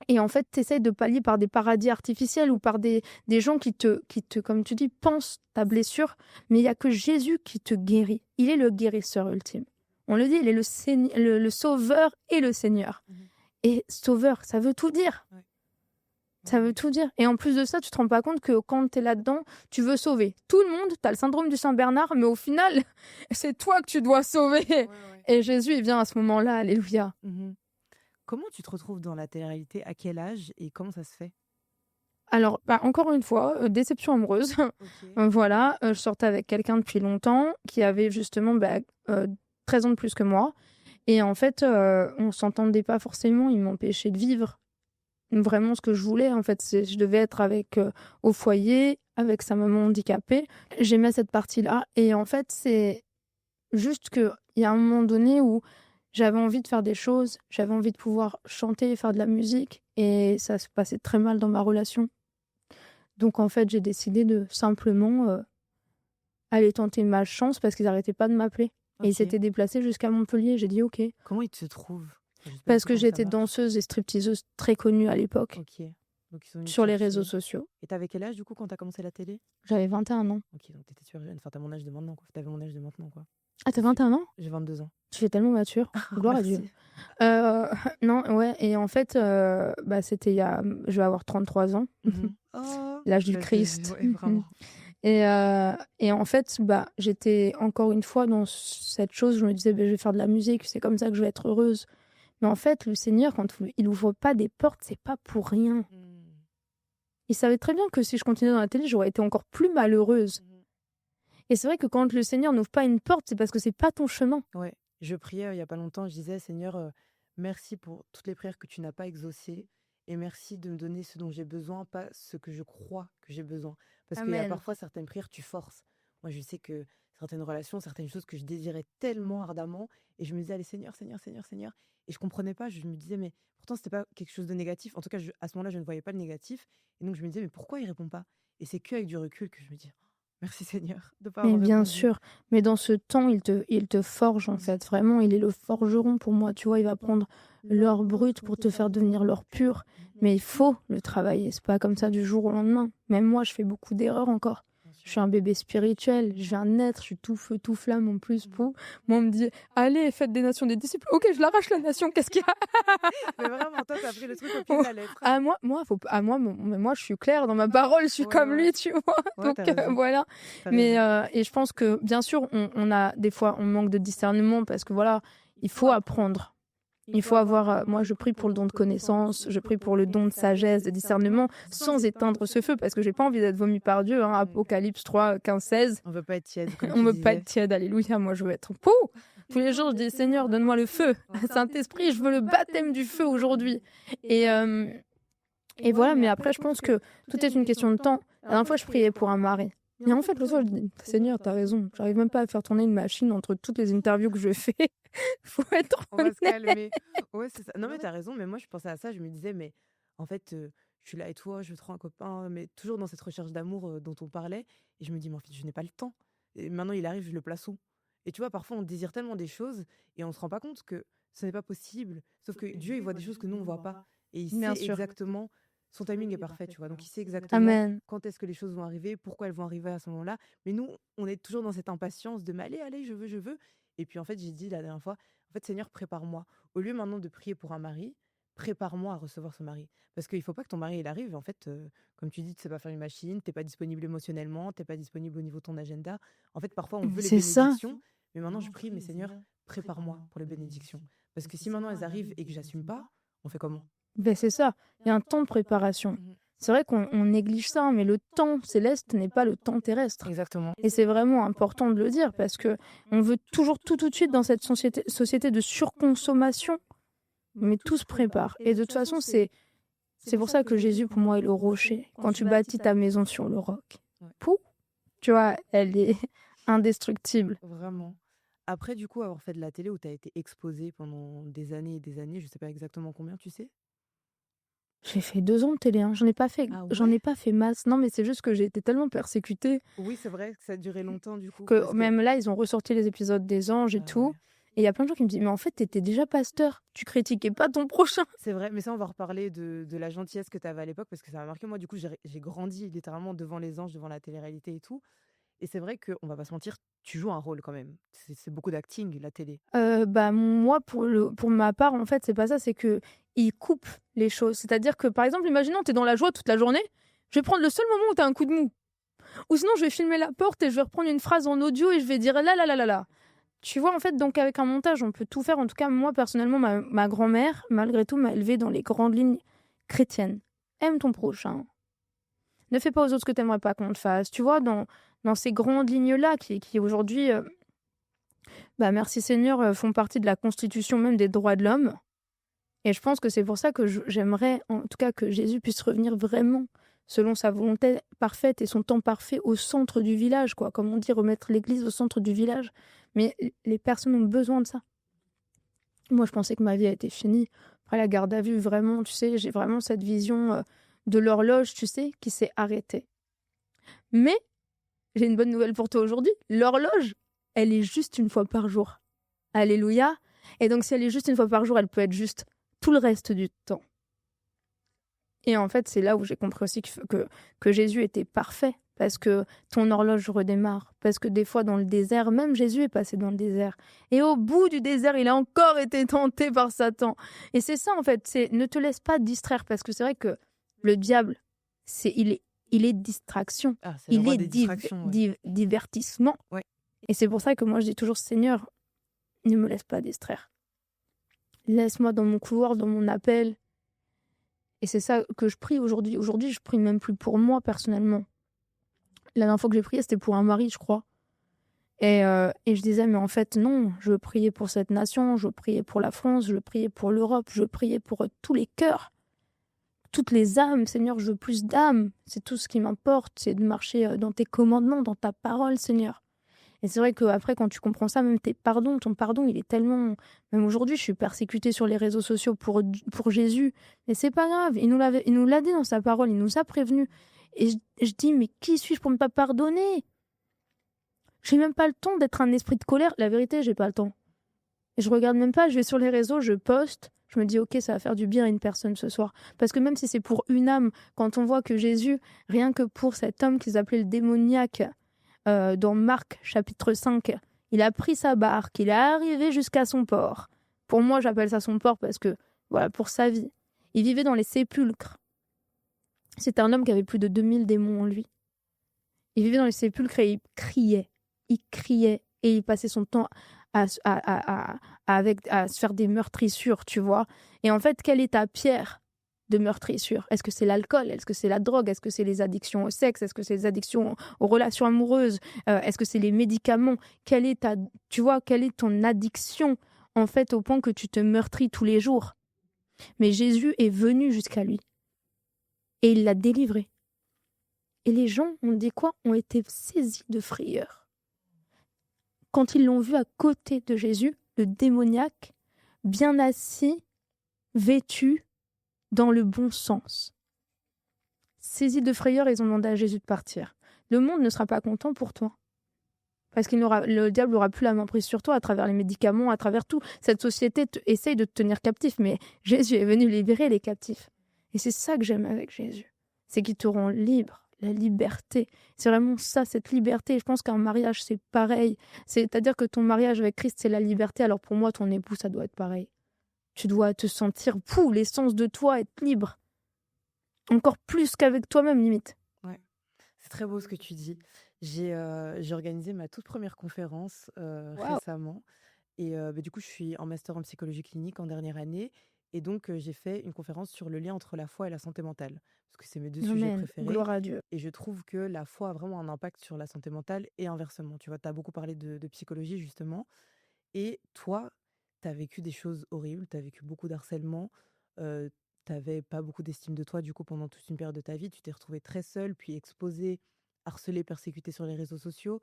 Et en fait, tu essaies de pallier par des paradis artificiels ou par des gens qui te, comme tu dis, pensent ta blessure. Mais il n'y a que Jésus qui te guérit. Il est le guérisseur ultime. On le dit, il est le sauveur et le Seigneur. Et sauveur, ça veut tout dire. Ouais. Ça veut tout dire. Et en plus de ça, tu te rends pas compte que quand tu es là-dedans, tu veux sauver tout le monde. Tu as le syndrome du Saint-Bernard, mais au final, c'est toi que tu dois sauver. Ouais. Et Jésus, il vient à ce moment-là. Alléluia. Comment tu te retrouves dans la télé-réalité? À quel âge et comment ça se fait? Alors, encore une fois, déception amoureuse. Voilà, je sortais avec quelqu'un depuis longtemps qui avait justement 13 ans de plus que moi. Et en fait, on s'entendait pas forcément. Il m'empêchait de vivre vraiment ce que je voulais. En fait, je devais être au foyer, avec sa maman handicapée. J'aimais cette partie-là. Et en fait, c'est juste qu'il y a un moment donné où j'avais envie de faire des choses, j'avais envie de pouvoir chanter et faire de la musique et ça se passait très mal dans ma relation. Donc en fait, j'ai décidé de simplement, aller tenter ma chance parce qu'ils arrêtaient pas de m'appeler et ils Ok. s'étaient déplacés jusqu'à Montpellier. J'ai dit: «OK». Comment ils te trouvent? Enfin, je sais pas du Parce tout que comment ça j'étais marche. danseuse et stripteaseuse très connue à l'époque Ok. Donc ils sont venus te sur les réseaux chercher. sociaux. Et t'avais quel âge du coup quand t'as commencé la télé? J'avais 21 ans. Ok, donc t'étais super jeune. Enfin, t'as mon âge de maintenant, quoi. T'avais mon âge de maintenant, quoi. Ah, tu as C'est super. 21 ans? J'ai 22 ans. Tu fais tellement mature. Gloire à Dieu. Merci. Non, ouais et en fait, bah, c'était il y a je vais avoir 33 ans, Oh, l'âge du bah, Christ. ouais, vraiment. Et en fait, bah, j'étais encore une fois dans cette chose, je me disais: «Beh, je vais faire de la musique, c'est comme ça que je vais être heureuse». Mais en fait, le Seigneur, quand il ouvre pas des portes, c'est pas pour rien. Mm. Il savait très bien que si je continuais dans la télé, j'aurais été encore plus malheureuse. Mhm. Et c'est vrai que quand le Seigneur n'ouvre pas une porte, c'est parce que c'est pas ton chemin. Ouais, je priais il y a pas longtemps, je disais Seigneur, merci pour toutes les prières que tu n'as pas exaucées et merci de me donner ce dont j'ai besoin, pas ce que je crois que j'ai besoin. Parce qu'il y a Amen. parfois certaines prières, tu forces. Moi, je sais que certaines relations, certaines choses que je désirais tellement ardemment et je me disais allez Seigneur, Seigneur, Seigneur, Seigneur et je comprenais pas, je me disais mais pourtant c'était pas quelque chose de négatif. En tout cas, à ce moment-là, je ne voyais pas le négatif et donc je me disais mais pourquoi il répond pas? Et c'est qu'avec du recul que je me dis oh, merci Seigneur de pas Mais avoir bien répondu. sûr, mais dans ce temps, il te forge en fait. Vraiment, il est le forgeron pour moi. Tu vois, il va prendre l'or brut pour te faire devenir l'or pur. Mais il faut le travailler. C'est pas comme ça du jour au lendemain. Même moi, je fais beaucoup d'erreurs encore. Bien Je sûr. suis un bébé spirituel. Je viens de naître. Je suis tout feu, tout flamme en plus. Moi, on me dit allez, faites des nations des disciples. Ok, je l'arrache la nation. Qu'est-ce qu'il y a? Mais vraiment, toi, t'as pris le truc au pied de la lettre. Moi, je suis claire dans ma parole. Je suis Ouais, comme ouais. lui, tu vois. Ouais, Donc t'as raison. voilà. T'as Mais raison. et je pense que bien sûr, on a des fois, on manque de discernement parce que voilà, il faut apprendre. Il faut avoir. Moi, je prie pour le don de connaissance, je prie pour le don de sagesse, de discernement, sans éteindre ce feu parce que j'ai pas envie d'être vomi par Dieu. Hein, Apocalypse 3, 15, 16. On veut pas être tiède, comme On tu veut pas disais. être tiède, alléluia. Moi, je veux être pou. Tous les jours, je dis Seigneur, donne-moi le feu. Saint-Esprit, je veux le baptême du feu aujourd'hui. Et, euh, et voilà, mais après, je pense que tout est une question de temps. La dernière fois, je priais pour un mari. Et en fait, le soir, je dis Seigneur, t'as raison. J'arrive même pas à faire tourner une machine entre toutes les interviews que je fais. Faut être On va se honnête. calmer. Ouais, c'est ça. Non, mais t'as raison, mais moi, je pensais à ça, je me disais, mais en fait, je suis là et toi, je veux trop un copain, mais toujours dans cette recherche d'amour dont on parlait. Et je me dis, mais en fait, je n'ai pas le temps. Et maintenant, il arrive, je le place où? Et tu vois, parfois, on désire tellement des choses et on se rend pas compte que ce n'est pas possible. Sauf que Dieu, il voit des choses que nous, on voit pas. Et il Bien sait sûr. exactement, son timing est parfait, tu vois. Donc, il sait exactement Amen. quand est-ce que les choses vont arriver, pourquoi elles vont arriver à ce moment-là. Mais nous, on est toujours dans cette impatience de, mais allez, allez, je veux, je veux. Et puis, en fait, j'ai dit la dernière fois, en fait, Seigneur, prépare-moi. Au lieu maintenant de prier pour un mari, prépare-moi à recevoir ce mari. Parce qu'il faut pas que ton mari il arrive. En fait, comme tu dis, tu sais pas faire une machine, t'es pas disponible émotionnellement, t'es pas disponible au niveau de ton agenda. En fait, parfois, on veut les C'est ça. bénédictions, mais maintenant, je prie, mais Seigneur, prépare-moi pour les bénédictions. Parce que si maintenant elles arrivent et que j'assume pas, on fait comment? Ben, c'est ça. Il y a un temps de préparation. Mhm. C'est vrai qu'on néglige ça, mais le temps céleste n'est pas le temps terrestre. Exactement. Et c'est vraiment important de le dire parce que on veut toujours tout de suite dans cette société de surconsommation, mais tout se prépare. Et de toute façon, c'est pour ça que Jésus, pour moi, est le rocher. Quand tu bâtis ta maison sur le roc, Ouais. pou, tu vois, elle est indestructible. Vraiment. Après, du coup, avoir fait de la télé où tu as été exposée pendant des années et des années, je sais pas exactement combien, tu sais? J'ai fait 2 ans de télé, hein. Ah J'en ouais? ai pas fait masse. Non, mais c'est juste que j'ai été tellement persécutée Oui, c'est vrai que ça a duré longtemps, du coup. que Parce que même là, ils ont ressorti les épisodes des anges et ah tout. ouais. Et il y a plein de gens qui me disent, mais en fait, t'étais déjà pasteur. Tu critiquais pas ton prochain. C'est vrai, mais ça, on va reparler de la gentillesse que tu avais à l'époque parce que ça m'a marqué. Moi, du coup, j'ai grandi littéralement devant les anges, devant la télé-réalité et tout. Et c'est vrai qu'on va pas se mentir, tu joues un rôle quand même. C'est beaucoup d'acting, la télé. Bah, moi, pour ma part, en fait, c'est pas ça. C'est que ils coupent les choses. C'est-à-dire que, par exemple, imaginons, t'es dans la joie toute la journée. Je vais prendre le seul moment où t'as un coup de mou. Ou sinon, je vais filmer la porte et je vais reprendre une phrase en audio et je vais dire là, là, là, là, là. Tu vois, en fait, donc avec un montage, on peut tout faire. En tout cas, moi, personnellement, ma grand-mère, malgré tout, m'a élevée dans les grandes lignes chrétiennes. Aime ton prochain. Ne fais pas aux autres ce que t'aimerais pas qu'on te fasse. Tu vois, dans ces grandes lignes-là qui aujourd'hui, bah, merci Seigneur, font partie de la constitution même des droits de l'homme. Et je pense que c'est pour ça que j'aimerais, en tout cas, que Jésus puisse revenir vraiment selon sa volonté parfaite et son temps parfait au centre du village, quoi. Comme on dit, remettre l'église au centre du village. Mais les personnes ont besoin de ça. Moi, je pensais que ma vie a été finie. Après la garde à vue, vraiment, tu sais, j'ai vraiment cette vision de l'horloge, tu sais, qui s'est arrêtée. Mais j'ai une bonne nouvelle pour toi aujourd'hui. L'horloge, elle est juste une fois par jour. Alléluia. Et donc, si elle est juste une fois par jour, elle peut être juste tout le reste du temps. Et en fait, c'est là où j'ai compris aussi que Jésus était parfait. Parce que ton horloge redémarre. Parce que des fois, dans le désert, même Jésus est passé dans le désert. Et au bout du désert, il a encore été tenté par Satan. Et c'est ça, en fait. C'est ne te laisse pas distraire. Parce que c'est vrai que le diable, il est distraction. Ah, c'est le Il roi est des distractions. Ouais. divertissement. Ouais. Et c'est pour ça que moi, je dis toujours, Seigneur, ne me laisse pas distraire. Laisse-moi dans mon couloir, dans mon appel. Et c'est ça que je prie aujourd'hui. Aujourd'hui, je prie même plus pour moi, personnellement. La dernière fois que j'ai prié, c'était pour un mari, je crois. Et je disais, mais en fait, non, je veux prier pour cette nation, je veux prier pour la France, je veux prier pour l'Europe, je veux prier pour tous les cœurs, toutes les âmes. Seigneur, je veux plus d'âmes. C'est tout ce qui m'importe, c'est de marcher dans tes commandements, dans ta parole, Seigneur. Et c'est vrai qu'après, quand tu comprends ça, même ton pardon, il est tellement... Même aujourd'hui, je suis persécutée sur les réseaux sociaux pour Jésus. Mais c'est pas grave, il nous l'a dit dans sa parole, il nous a prévenus. Et je dis, mais qui suis-je pour ne pas pardonner? J'ai même pas le temps d'être un esprit de colère. La vérité, j'ai pas le temps. Et je regarde même pas, je vais sur les réseaux, je poste. Je me dis, ok, ça va faire du bien à une personne ce soir. Parce que même si c'est pour une âme, quand on voit que Jésus, rien que pour cet homme qu'ils appelaient le démoniaque, dans Marc chapitre 5, il a pris sa barque, il est arrivé jusqu'à son port. Pour moi, j'appelle ça son port parce que, voilà, pour sa vie. Il vivait dans les sépulcres. C'était un homme qui avait plus de 2000 démons en lui. Il vivait dans les sépulcres et il criait. Il criait et il passait son temps à se faire des meurtrissures, tu vois. Et en fait, quelle est ta pierre de meurtrissure? Est-ce que c'est l'alcool? Est-ce que c'est la drogue? Est-ce que c'est les addictions au sexe? Est-ce que c'est les addictions aux relations amoureuses? Est-ce que c'est les médicaments? Quelle est ton addiction, en fait, au point que tu te meurtris tous les jours? Mais Jésus est venu jusqu'à lui et il l'a délivré. Et les gens ont dit quoi? Ont été saisis de frayeur. Quand ils l'ont vu à côté de Jésus, le démoniaque, bien assis, vêtu, dans le bon sens. Saisis de frayeur, ils ont demandé à Jésus de partir. Le monde ne sera pas content pour toi. Parce que le diable n'aura plus la main prise sur toi à travers les médicaments, à travers tout. Cette société essaye de te tenir captif, mais Jésus est venu libérer les captifs. Et c'est ça que j'aime avec Jésus. C'est qu'il te rend libre. La liberté. C'est vraiment ça, cette liberté. Et je pense qu'un mariage, c'est pareil. C'est-à-dire que ton mariage avec Christ, c'est la liberté. Alors pour moi, ton époux, ça doit être pareil. Tu dois te sentir, l'essence de toi, être libre. Encore plus qu'avec toi-même, limite. Ouais, c'est très beau ce que tu dis. J'ai organisé ma toute première conférence récemment. Et du coup, je suis en master en psychologie clinique en dernière année. Et donc, j'ai fait une conférence sur le lien entre la foi et la santé mentale. Parce que c'est mes deux sujets Amen. préférés. Gloire à Dieu. Et je trouve que la foi a vraiment un impact sur la santé mentale et inversement. Tu vois, tu as beaucoup parlé de psychologie, justement. Et toi, tu as vécu des choses horribles, tu as vécu beaucoup d'harcèlement, tu n'avais pas beaucoup d'estime de toi, du coup, pendant toute une période de ta vie. Tu t'es retrouvée très seule, puis exposée, harcelée, persécutée sur les réseaux sociaux.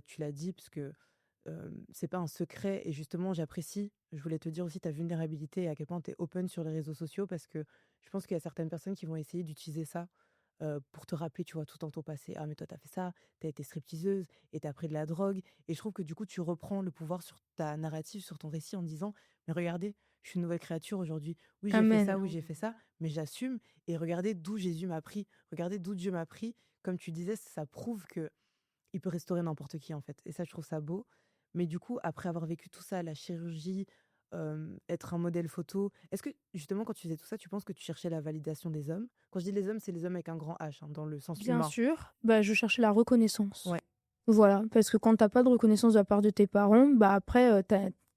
Tu l'as dit, parce que c'est pas un secret. Et justement, j'apprécie, je voulais te dire aussi ta vulnérabilité et à quel point tu es open sur les réseaux sociaux, parce que je pense qu'il y a certaines personnes qui vont essayer d'utiliser ça pour te rappeler, tu vois, tout dans ton passé. Ah, mais toi, t'as fait ça, t'as été stripteaseuse et t'as pris de la drogue. Et je trouve que du coup, tu reprends le pouvoir sur ta narrative, sur ton récit en disant, mais regardez, je suis une nouvelle créature aujourd'hui. Oui, j'ai fait ça, Amen. oui, j'ai fait ça, mais j'assume. Et regardez d'où Jésus m'a pris, regardez d'où Dieu m'a pris. Comme tu disais, ça prouve que il peut restaurer n'importe qui, en fait. Et ça, je trouve ça beau. Mais du coup, après avoir vécu tout ça, la chirurgie, être un modèle photo, est-ce que justement, quand tu faisais tout ça, tu penses que tu cherchais la validation des hommes? Quand je dis les hommes, c'est les hommes avec un grand H, hein, dans le sens Bien humain. sûr, je cherchais la reconnaissance. Ouais. Voilà, parce que quand t'as pas de reconnaissance de la part de tes parents, après,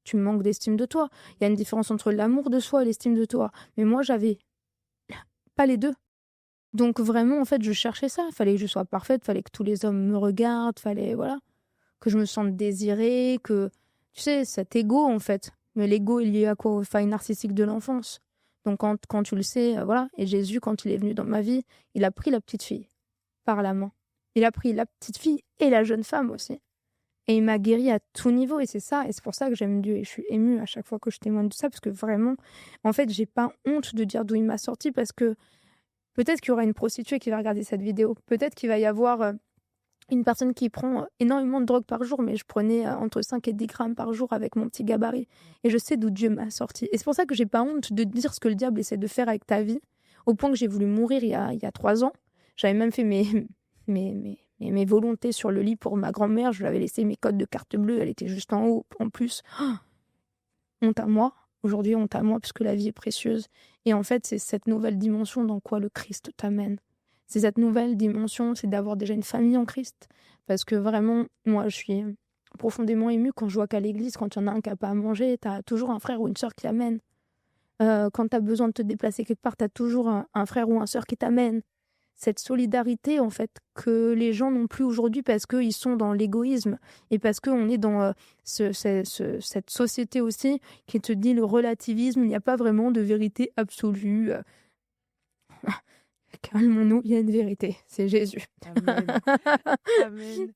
tu manques d'estime de toi. Il y a une différence entre l'amour de soi et l'estime de toi. Mais moi, j'avais pas les deux. Donc vraiment, en fait, je cherchais ça. Fallait que je sois parfaite, fallait que tous les hommes me regardent, fallait, voilà, que je me sente désirée, que, tu sais, cet ego, en fait. Mais l'ego, il est lié à quoi? Aux failles narcissiques de l'enfance. Donc quand tu le sais, voilà. Et Jésus, quand il est venu dans ma vie, il a pris la petite fille par la main. Il a pris la petite fille et la jeune femme aussi. Et il m'a guérie à tout niveau et c'est ça et c'est pour ça que j'aime Dieu et je suis émue à chaque fois que je témoigne de ça parce que vraiment, en fait, j'ai pas honte de dire d'où il m'a sortie parce que peut-être qu'il y aura une prostituée qui va regarder cette vidéo. Peut-être qu'il va y avoir une personne qui prend énormément de drogue par jour, mais je prenais entre 5 et 10 grammes par jour avec mon petit gabarit. Et je sais d'où Dieu m'a sorti. Et c'est pour ça que j'ai pas honte de dire ce que le diable essaie de faire avec ta vie, au point que j'ai voulu mourir il y a 3 ans. J'avais même fait mes volontés sur le lit pour ma grand-mère. Je lui avais laissé mes codes de carte bleue. Elle était juste en haut. En plus, honte à moi. Aujourd'hui, honte à moi, puisque la vie est précieuse. Et en fait, c'est cette nouvelle dimension dans quoi le Christ t'amène. C'est cette nouvelle dimension, c'est d'avoir déjà une famille en Christ. Parce que vraiment, moi, je suis profondément émue quand je vois qu'à l'église, quand il y en a un qui n'a pas à manger, tu as toujours un frère ou une sœur qui amène. Quand tu as besoin de te déplacer quelque part, tu as toujours un frère ou une sœur qui t'amène. Cette solidarité, en fait, que les gens n'ont plus aujourd'hui parce qu'ils sont dans l'égoïsme et parce qu'on est dans cette société aussi qui te dit le relativisme, il n'y a pas vraiment de vérité absolue. Calmons-nous, il y a une vérité, c'est Jésus. Amen. Amen.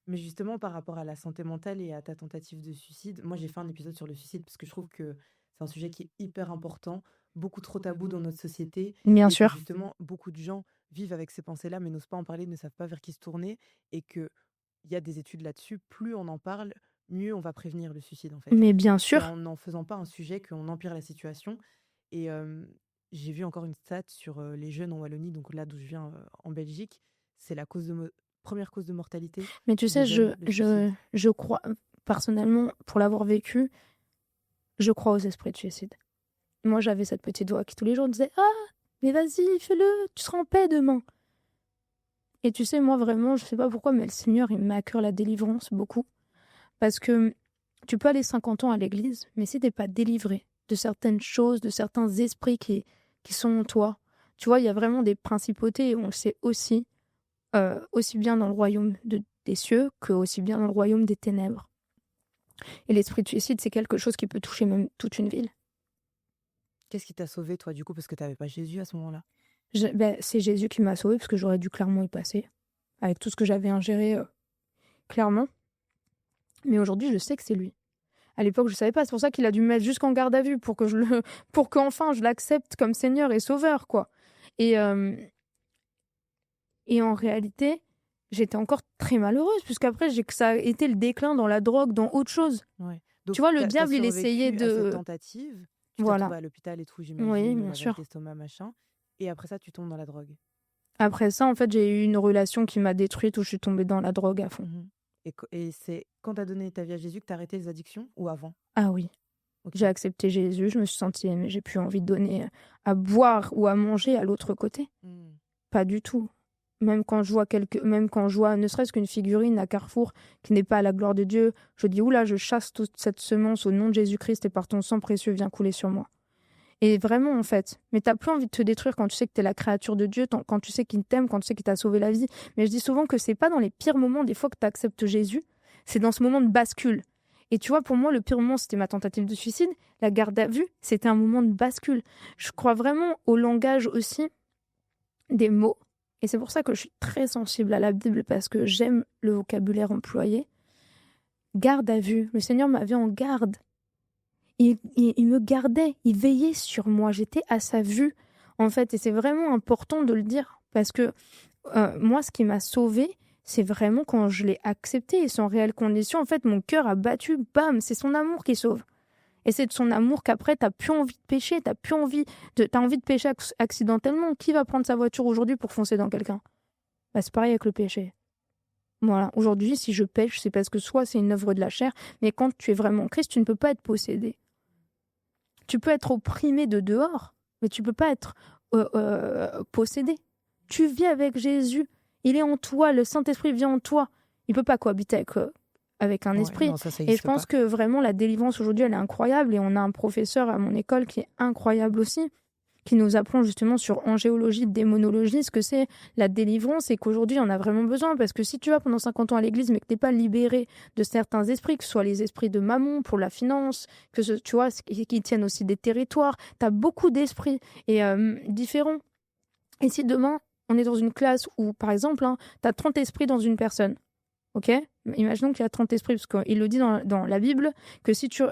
Mais justement, par rapport à la santé mentale et à ta tentative de suicide, moi j'ai fait un épisode sur le suicide parce que je trouve que c'est un sujet qui est hyper important, beaucoup trop tabou dans notre société Bien et que sûr. justement beaucoup de gens vivent avec ces pensées-là mais n'osent pas en parler, ne savent pas vers qui se tourner et qu'il y a des études là-dessus, plus on en parle, mieux on va prévenir le suicide en fait. Mais bien C'est sûr. en n'en faisant pas un sujet qu'on empire la situation. Et j'ai vu encore une stat sur les jeunes en Wallonie, donc là d'où je viens en Belgique, c'est la première cause de mortalité Mais tu des sais, jeunes, le suicide. je crois, personnellement, pour l'avoir vécu, je crois aux esprits de suicide. Moi, j'avais cette petite voix qui tous les jours disait « Ah, mais vas-y, fais-le, tu seras en paix demain. » Et tu sais, moi, vraiment, je sais pas pourquoi, mais le Seigneur, il m'a à cœur la délivrance beaucoup. Parce que tu peux aller 50 ans à l'église, mais si t'es pas délivré de certaines choses, de certains esprits qui sont en toi, tu vois, il y a vraiment des principautés, et on le sait aussi, aussi bien dans le royaume des cieux que aussi bien dans le royaume des ténèbres. Et l'esprit de suicide, c'est quelque chose qui peut toucher même toute une ville. Qu'est-ce qui t'a sauvé toi du coup parce que t'avais pas Jésus à ce moment-là? C'est Jésus qui m'a sauvée parce que j'aurais dû clairement y passer, avec tout ce que j'avais ingéré, clairement. Mais aujourd'hui, je sais que c'est lui. À l'époque, je savais pas. C'est pour ça qu'il a dû me mettre jusqu'en garde à vue pour qu'enfin je l'accepte comme Seigneur et Sauveur, quoi. Et en réalité, j'étais encore très malheureuse puisqu'après, ça a été le déclin dans la drogue, dans autre chose. Ouais. Tu Donc vois, le t'as diable, il essayait survécu à cette de... tentative, tu t'es Voilà. retrouvée à l'hôpital et tout, Oui, j'imagine, bien lavage sûr. d'estomac, machin. Et après ça, tu tombes dans la drogue. Après ça, en fait, j'ai eu une relation qui m'a détruite où je suis tombée dans la drogue à fond. Mhm. Et c'est quand t'as donné ta vie à Jésus que t'as arrêté les addictions ou avant? Ah oui. Ok. J'ai accepté Jésus, je me suis sentie aimée, j'ai plus envie de donner à boire ou à manger à l'autre côté. Hmm. Pas du tout. Même quand je vois ne serait-ce qu'une figurine à Carrefour qui n'est pas à la gloire de Dieu, je dis oula, je chasse toute cette semence au nom de Jésus-Christ et par ton sang précieux viens couler sur moi. Et vraiment en fait, mais t'as plus envie de te détruire quand tu sais que t'es la créature de Dieu, quand tu sais qu'il t'aime, quand tu sais qu'il t'a sauvé la vie. Mais je dis souvent que c'est pas dans les pires moments des fois que t'acceptes Jésus, c'est dans ce moment de bascule. Et tu vois, pour moi, le pire moment, c'était ma tentative de suicide. La garde à vue, c'était un moment de bascule. Je crois vraiment au langage aussi des mots. Et c'est pour ça que je suis très sensible à la Bible, parce que j'aime le vocabulaire employé. Garde à vue. Le Seigneur m'avait en garde. Il me gardait, il veillait sur moi. J'étais à sa vue, en fait. Et c'est vraiment important de le dire. Parce que moi, ce qui m'a sauvée, c'est vraiment quand je l'ai accepté. Et sans réelle condition, en fait, mon cœur a battu. Bam, c'est son amour qui sauve. Et c'est de son amour qu'après, t'as plus envie de pécher, t'as envie de pécher accidentellement. Qui va prendre sa voiture aujourd'hui pour foncer dans quelqu'un? Bah, c'est pareil avec le péché. Voilà. Aujourd'hui, si je pêche, c'est parce que soit c'est une œuvre de la chair, mais quand tu es vraiment en Christ, tu ne peux pas être possédé. Tu peux être opprimé de dehors, mais tu peux pas être possédé. Tu vis avec Jésus. Il est en toi, le Saint-Esprit vient en toi. Il peut pas cohabiter avec un Ouais, esprit. non, ça Et je existe pense pas. que vraiment la délivrance aujourd'hui, elle est incroyable. Et on a un professeur à mon école qui est incroyable aussi, qui nous apprend justement sur angéologie, démonologie, ce que c'est la délivrance et qu'aujourd'hui, on a vraiment besoin. Parce que si tu vas pendant 50 ans à l'église, mais que tu n'es pas libéré de certains esprits, que ce soit les esprits de mammon pour la finance, tu vois, qui tiennent aussi des territoires, tu as beaucoup d'esprits et différents. Et si demain, on est dans une classe où, par exemple, tu as 30 esprits dans une personne, ok? Imaginons qu'il y a 30 esprits, parce qu'il le dit dans la Bible, que si tu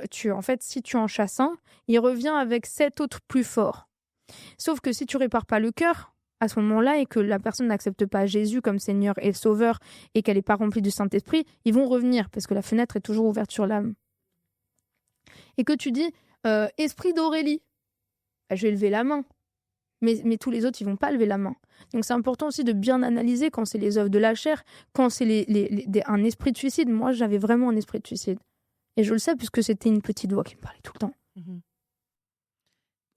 en chasses un, il revient avec 7 autres plus forts. Sauf que si tu répares pas le cœur, à ce moment-là, et que la personne n'accepte pas Jésus comme Seigneur et Sauveur, et qu'elle n'est pas remplie du Saint-Esprit, ils vont revenir, parce que la fenêtre est toujours ouverte sur l'âme. Et que tu dis, esprit d'Aurélie, je vais lever la main. Mais tous les autres, ils vont pas lever la main. Donc c'est important aussi de bien analyser quand c'est les œuvres de la chair, quand c'est un esprit de suicide. Moi, j'avais vraiment un esprit de suicide. Et je le sais puisque c'était une petite voix qui me parlait tout le temps. Mmh.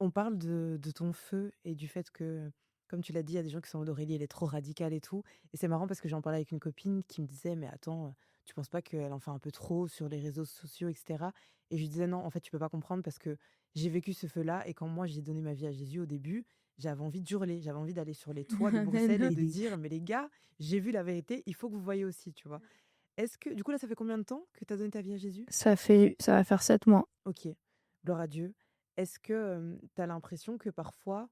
On parle de ton feu et du fait que, comme tu l'as dit, il y a des gens qui sont en mode Aurélie, elle est trop radicale et tout. Et c'est marrant parce que j'en parlais avec une copine qui me disait, mais attends, tu penses pas qu'elle en fait un peu trop sur les réseaux sociaux, etc. Et je lui disais, non, en fait, tu peux pas comprendre parce que j'ai vécu ce feu-là et quand moi j'ai donné ma vie à Jésus au début, j'avais envie de hurler, j'avais envie d'aller sur les toits de Bruxelles et de dire, mais les gars, j'ai vu la vérité, il faut que vous voyez aussi, tu vois. Est-ce que, du coup, là, ça fait combien de temps que tu as donné ta vie à Jésus? Ça va faire 7 mois. Ok, gloire à Dieu. Est-ce que tu as l'impression que parfois,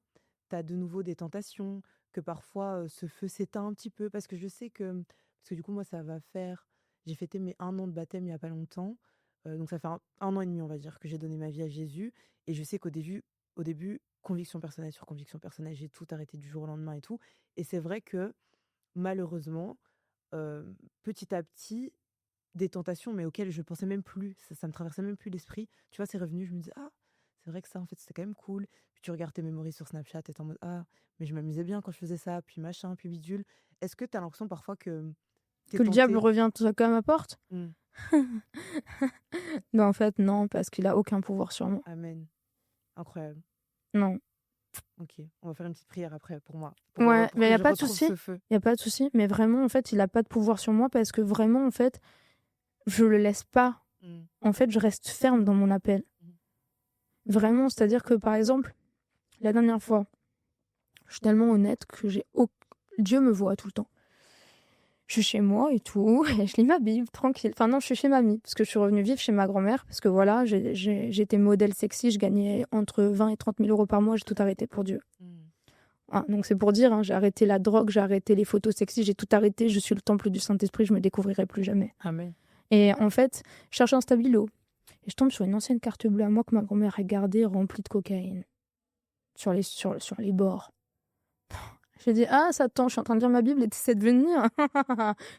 tu as de nouveau des tentations, que parfois ce feu s'éteint un petit peu? Parce que je sais que, parce que du coup, moi, ça va faire, j'ai fêté mes 1 an de baptême il n'y a pas longtemps. Donc ça fait un an et demi, on va dire, que j'ai donné ma vie à Jésus. Et je sais qu'au début, conviction personnelle sur conviction personnelle, j'ai tout arrêté du jour au lendemain et tout. Et c'est vrai que malheureusement, petit à petit, des tentations, mais auxquelles je pensais même plus, ça me traversait même plus l'esprit. Tu vois, c'est revenu, je me disais: «Ah, c'est vrai que ça, en fait, c'était quand même cool». Puis tu regardes tes memories sur Snapchat et tu en mode: «Ah, mais je m'amusais bien quand je faisais ça», puis machin, puis bidule. Est-ce que tu as l'impression parfois que tu es Que le diable tenté? revient toquer à ma porte? Mmh. Non, en fait, non, parce qu'il a aucun pouvoir sur moi. Amen. Incroyable. Non. OK, on va faire une petite prière après pour moi, Ouais, pour mais il que n'y a je pas de retrouve souci. ce feu. Il n'y a pas de souci. Mais vraiment, en fait, il n'a pas de pouvoir sur moi parce que vraiment, en fait, je le laisse pas. Mmh. En fait, je reste ferme dans mon appel. Mmh. Vraiment, c'est-à-dire que, par exemple, la dernière fois, je suis tellement honnête que Dieu me voit tout le temps. Je suis chez moi et tout, et je lis ma Bible, tranquille. Enfin non, je suis chez mamie, parce que je suis revenue vivre chez ma grand-mère, parce que voilà, j'étais modèle sexy, je gagnais entre 20 et 30 000 euros par mois, j'ai tout arrêté pour Dieu. Mmh. Ah, donc c'est pour dire, hein, j'ai arrêté la drogue, j'ai arrêté les photos sexy, j'ai tout arrêté, je suis le temple du Saint-Esprit, je me découvrirai plus jamais. Amen. Et en fait, je cherche un stabilo, et je tombe sur une ancienne carte bleue à moi que ma grand-mère a gardée, remplie de cocaïne, sur les bords. Je dis, ah, Satan, je suis en train de lire ma Bible et tu sais de venir.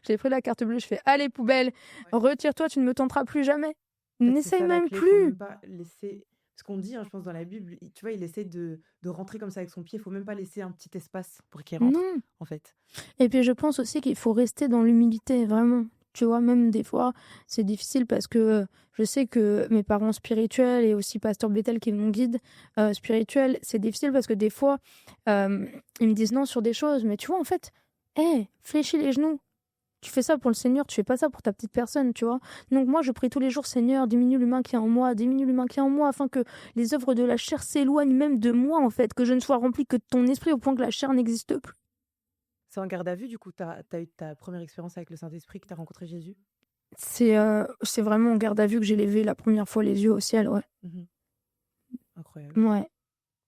J'ai pris la carte bleue, je fais, allez, poubelle, retire-toi, tu ne me tenteras plus jamais. En fait, c'est N'essaye ça la même clé, faut plus. même pas laisser. Ce qu'on dit, hein, je pense, dans la Bible, tu vois, il essaie de rentrer comme ça avec son pied. Il faut même pas laisser un petit espace pour qu'il rentre, Non. en fait. Et puis je pense aussi qu'il faut rester dans l'humilité, vraiment. Tu vois, même des fois, c'est difficile parce que je sais que mes parents spirituels et aussi Pasteur Bethel qui est mon guide spirituel, c'est difficile parce que des fois, ils me disent non sur des choses. Mais tu vois, en fait, fléchis les genoux. Tu fais ça pour le Seigneur, tu fais pas ça pour ta petite personne, tu vois. Donc moi, je prie tous les jours, Seigneur, diminue l'humain qui est en moi, diminue l'humain qui est en moi, afin que les œuvres de la chair s'éloignent même de moi, en fait, que je ne sois rempli que de ton esprit au point que la chair n'existe plus. C'est en garde à vue, du coup, tu as eu ta première expérience avec le Saint-Esprit, que tu as rencontré Jésus? C'est vraiment en garde à vue que j'ai levé la première fois les yeux au ciel, ouais. Mhm. Incroyable. Ouais.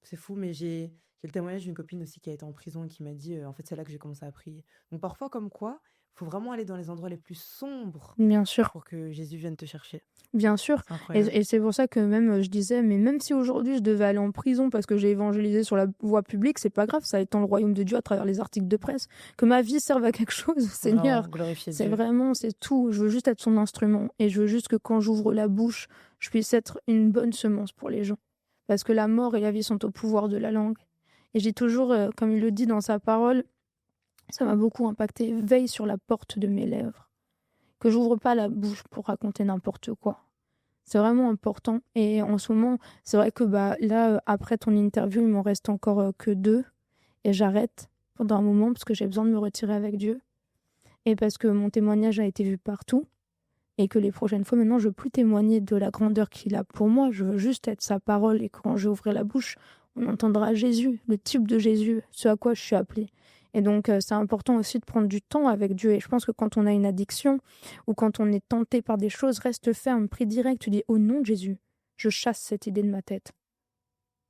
C'est fou, mais j'ai le témoignage d'une copine aussi qui a été en prison et qui m'a dit, en fait, c'est là que j'ai commencé à prier. Donc parfois, comme quoi, il faut vraiment aller dans les endroits les plus sombres Bien sûr, pour que Jésus vienne te chercher. bien sûr. C'est incroyable. Et c'est pour ça que même je disais, mais même si aujourd'hui je devais aller en prison parce que j'ai évangélisé sur la voie publique, c'est pas grave, ça étend le royaume de Dieu à travers les articles de presse. Que ma vie serve à quelque chose, Seigneur. Glorifier C'est Dieu. vraiment, c'est tout. Je veux juste être son instrument. Et je veux juste que quand j'ouvre la bouche, je puisse être une bonne semence pour les gens. Parce que la mort et la vie sont au pouvoir de la langue. Et j'ai toujours, comme il le dit dans sa parole, ça m'a beaucoup impacté, veille sur la porte de mes lèvres. Que j'ouvre pas la bouche pour raconter n'importe quoi. C'est vraiment important. Et en ce moment, c'est vrai que là, après ton interview, il m'en reste encore que 2. Et j'arrête pendant un moment parce que j'ai besoin de me retirer avec Dieu. Et parce que mon témoignage a été vu partout. Et que les prochaines fois, maintenant, je veux plus témoigner de la grandeur qu'il a pour moi. Je veux juste être sa parole. Et quand j'ouvrirai la bouche, on entendra Jésus, le type de Jésus, ce à quoi je suis appelée. Et donc, c'est important aussi de prendre du temps avec Dieu. Et je pense que quand on a une addiction ou quand on est tenté par des choses, reste ferme, prie direct. Tu dis, au nom de Jésus, je chasse cette idée de ma tête.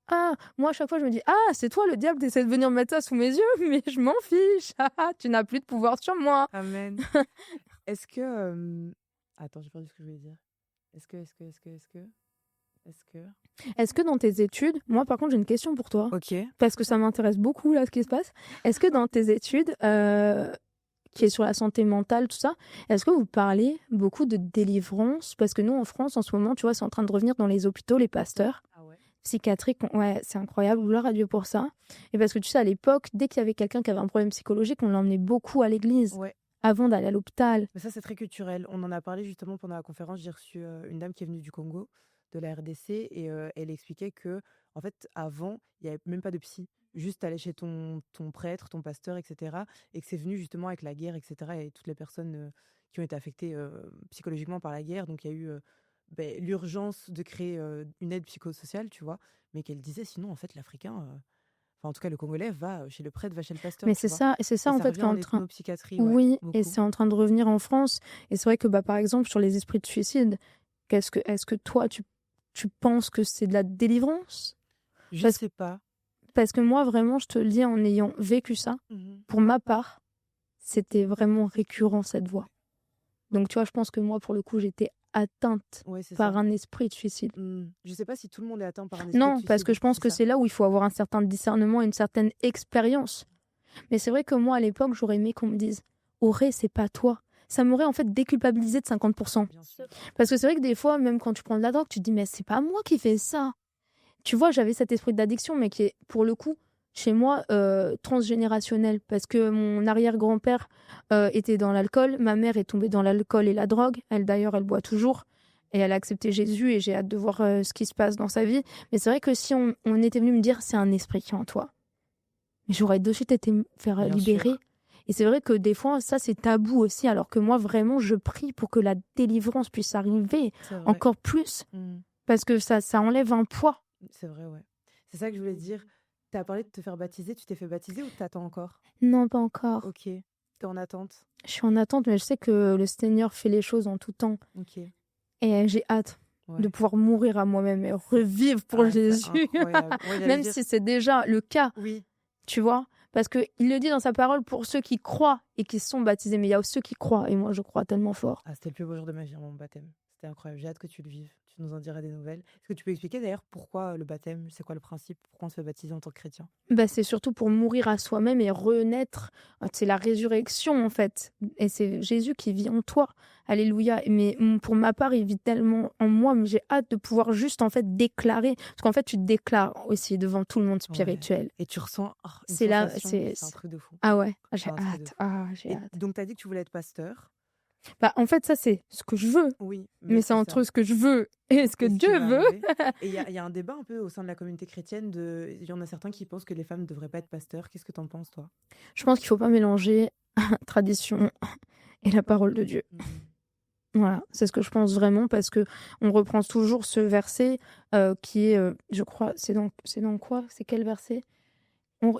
Ah, moi, à chaque fois, je me dis, ah, c'est toi le diable, t'essaies de venir mettre ça sous mes yeux, mais je m'en fiche. Ah, tu n'as plus de pouvoir sur moi. Amen. Est-ce que, attends, j'ai perdu ce que je voulais dire. Est-ce que Est-ce que dans tes études, moi par contre j'ai une question pour toi, OK. parce que ça m'intéresse beaucoup là ce qui se passe. Est-ce que dans tes études, qui est sur la santé mentale, tout ça, est-ce que vous parlez beaucoup de délivrance? Parce que nous en France en ce moment, tu vois, c'est en train de revenir dans les hôpitaux, les pasteurs Ah ouais? psychiatriques. Ouais, c'est incroyable, gloire à Dieu pour ça. Et parce que tu sais, à l'époque, dès qu'il y avait quelqu'un qui avait un problème psychologique, on l'emmenait beaucoup à l'église Ouais. avant d'aller à l'hôpital. Mais ça, c'est très culturel. On en a parlé justement pendant la conférence. J'ai reçu une dame qui est venue du Congo, de la RDC, et elle expliquait que, en fait, avant, il n'y avait même pas de psy. Juste aller chez ton prêtre, ton pasteur, etc. Et que c'est venu justement avec la guerre, etc. Et toutes les personnes qui ont été affectées psychologiquement par la guerre. Donc, il y a eu l'urgence de créer une aide psychosociale, tu vois. Mais qu'elle disait, sinon, en fait, l'Africain, enfin, en tout cas, le Congolais, va chez le prêtre, va chez le pasteur, Mais tu c'est vois. ça, et c'est ça Et en ça fait qui revient est en en train. ethnopsychiatrie, ouais, Oui, et beaucoup. c'est en train de revenir en France. Et c'est vrai que bah, par exemple, sur les esprits de suicide, est-ce que toi, tu penses que c'est de la délivrance? Je Parce, sais pas. parce que moi, vraiment, je te le dis en ayant vécu ça, Mhm. pour ma part, c'était vraiment récurrent cette voix. Donc, tu vois, je pense que moi, pour le coup, j'étais atteinte Ouais, c'est par ça. un esprit de suicide. Je sais pas si tout le monde est atteint par un esprit de Non, parce que suicide, je pense c'est que ça. c'est là où il faut avoir un certain discernement et une certaine expérience. Mais c'est vrai que moi, à l'époque, j'aurais aimé qu'on me dise Auré, c'est pas toi. Ça m'aurait en fait déculpabilisé de 50%. Bien sûr. Parce que c'est vrai que des fois, même quand tu prends de la drogue, tu te dis Mais c'est pas moi qui fais ça. Tu vois, j'avais cet esprit d'addiction, mais qui est, pour le coup, chez moi, transgénérationnel. Parce que mon arrière-grand-père était dans l'alcool, ma mère est tombée dans l'alcool et la drogue. Elle, d'ailleurs, elle boit toujours. Et elle a accepté Jésus et j'ai hâte de voir ce qui se passe dans sa vie. Mais c'est vrai que si on était venu me dire c'est un esprit qui est en toi, mais j'aurais de suite été me faire Bien libérer. sûr. Et c'est vrai que des fois, ça, c'est tabou aussi, alors que moi, vraiment, je prie pour que la délivrance puisse arriver C'est vrai. encore plus, Mm. parce que ça enlève un poids. C'est vrai, ouais. C'est ça que je voulais dire. T'as parlé de te faire baptiser. Tu t'es fait baptiser ou t'attends encore? Non, pas encore. Ok. T'es en attente? Je suis en attente, mais je sais que le Seigneur fait les choses en tout temps. Ok. Et j'ai hâte de Ouais. pouvoir mourir à moi-même et C'est revivre pour c'est Jésus. incroyable. Ouais, j'allais Même dire. si c'est déjà le cas, Oui. tu vois. Parce qu'il le dit dans sa parole pour ceux qui croient et qui sont baptisés. Mais il y a aussi ceux qui croient. Et moi, je crois tellement fort. Ah, c'était le plus beau jour de ma vie, mon baptême. C'était incroyable. J'ai hâte que tu le vives. Tu nous en diras des nouvelles. Est-ce que tu peux expliquer d'ailleurs pourquoi le baptême? C'est quoi le principe? Pourquoi on se fait baptiser en tant que chrétien? Bah, c'est surtout pour mourir à soi-même et renaître. C'est la résurrection, en fait. Et c'est Jésus qui vit en toi. Alléluia. Mais pour ma part, il vit tellement en moi, mais j'ai hâte de pouvoir juste, en fait, déclarer. Parce qu'en fait, tu te déclares aussi devant tout le monde Ouais. spirituel. Et tu ressens une C'est là, sensation, c'est un truc de fou. Ah ouais, C'est j'ai un truc de hâte. fou. Ah, j'ai Et hâte. donc, tu as dit que tu voulais être pasteur. Bah, en fait, ça, c'est ce que je veux. Oui, mais Mais c'est c'est ça. entre ce que je veux et ce que Et ce qui Dieu va veut. arriver. Et il y a un débat un peu au sein de la communauté chrétienne. Il y en a certains qui pensent que les femmes ne devraient pas être pasteurs. Qu'est-ce que tu en penses, toi? Je pense qu'il faut pas mélanger tradition et la parole de Dieu. Mhm. Voilà, c'est ce que je pense vraiment parce que on reprend toujours ce verset qui est, je crois, c'est dans quoi? C'est quel verset?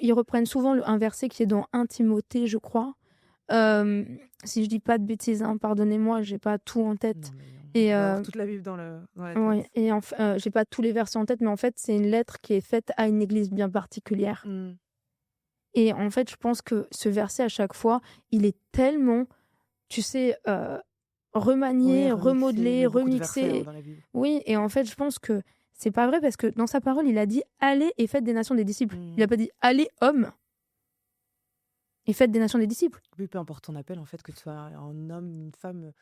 Ils reprennent souvent un verset qui est dans 1 Timothée, je crois. Euh, Si je dis pas de bêtises, hein, pardonnez-moi, j'ai pas tout en Non, tête. mais Et on va avoir toute la Bible dans la tête. ouais, et j'ai pas tous les versets en tête, mais en fait, c'est une lettre qui est faite à une église bien particulière. Mm. Et en fait, je pense que ce verset, à chaque fois, il est tellement, tu sais, Ouais, remanié, remixé. Il y remodelé, a beaucoup de versets remixé. dans la Bible. Oui, et en fait, je pense que c'est pas vrai parce que dans sa parole, il a dit allez et faites des nations des disciples. Il Mm. a pas dit allez hommes et faites des nations des disciples. Oui, peu importe ton appel, en fait, que tu sois un homme, une femme,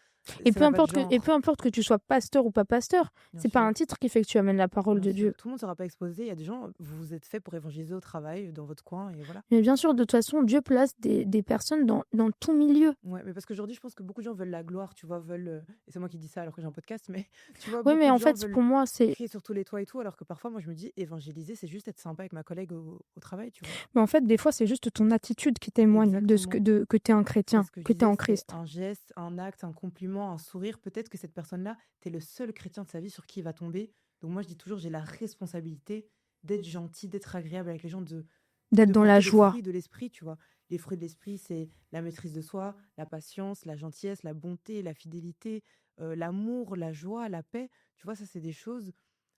Et ça peu n'a pas de importe genre. que tu sois pasteur ou pas pasteur, Bien c'est pas un sûr. titre qui fait que tu amènes la parole Bien de sûr. Dieu. Tout le monde ne sera pas exposé. Il y a des gens, vous êtes fait pour évangéliser au travail, dans votre coin, et voilà. Mais bien sûr, de toute façon, Dieu place des personnes dans tout milieu. Ouais, mais parce qu'aujourd'hui, je pense que beaucoup de gens veulent la gloire, tu vois, et c'est moi qui dis ça alors que j'ai un podcast, mais tu vois, Oui, mais beaucoup de en gens fait, veulent pour moi, c'est. crier sur tous les toits et tout, alors que parfois, moi, je me dis, évangéliser, c'est juste être sympa avec ma collègue au travail, tu vois. Mais en fait, des fois, c'est juste ton attitude qui témoigne de ce Exactement. que tu es un C'est chrétien, ce que je que tu es disais, en c'est Christ. un geste, un acte, un compliment, un sourire. Peut-être que cette personne-là, t'es le seul chrétien de sa vie sur qui il va tomber. Donc moi, je dis toujours, j'ai la responsabilité d'être gentil, d'être agréable avec les gens, D'être de dans la porter les joie. fruits de l'esprit, tu vois. Les fruits de l'esprit, c'est la maîtrise de soi, la patience, la gentillesse, la bonté, la fidélité, l'amour, la joie, la paix. Tu vois, ça, c'est des choses,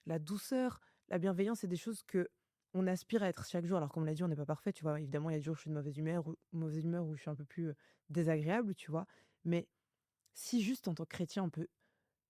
la douceur, la bienveillance, c'est des choses que on aspire à être chaque jour. Alors, comme on l'a dit, on n'est pas parfait, tu vois. Évidemment, il y a des jours où je suis de mauvaise humeur où je suis un peu plus désagréable, tu vois. Mais si juste en tant que chrétien, on peut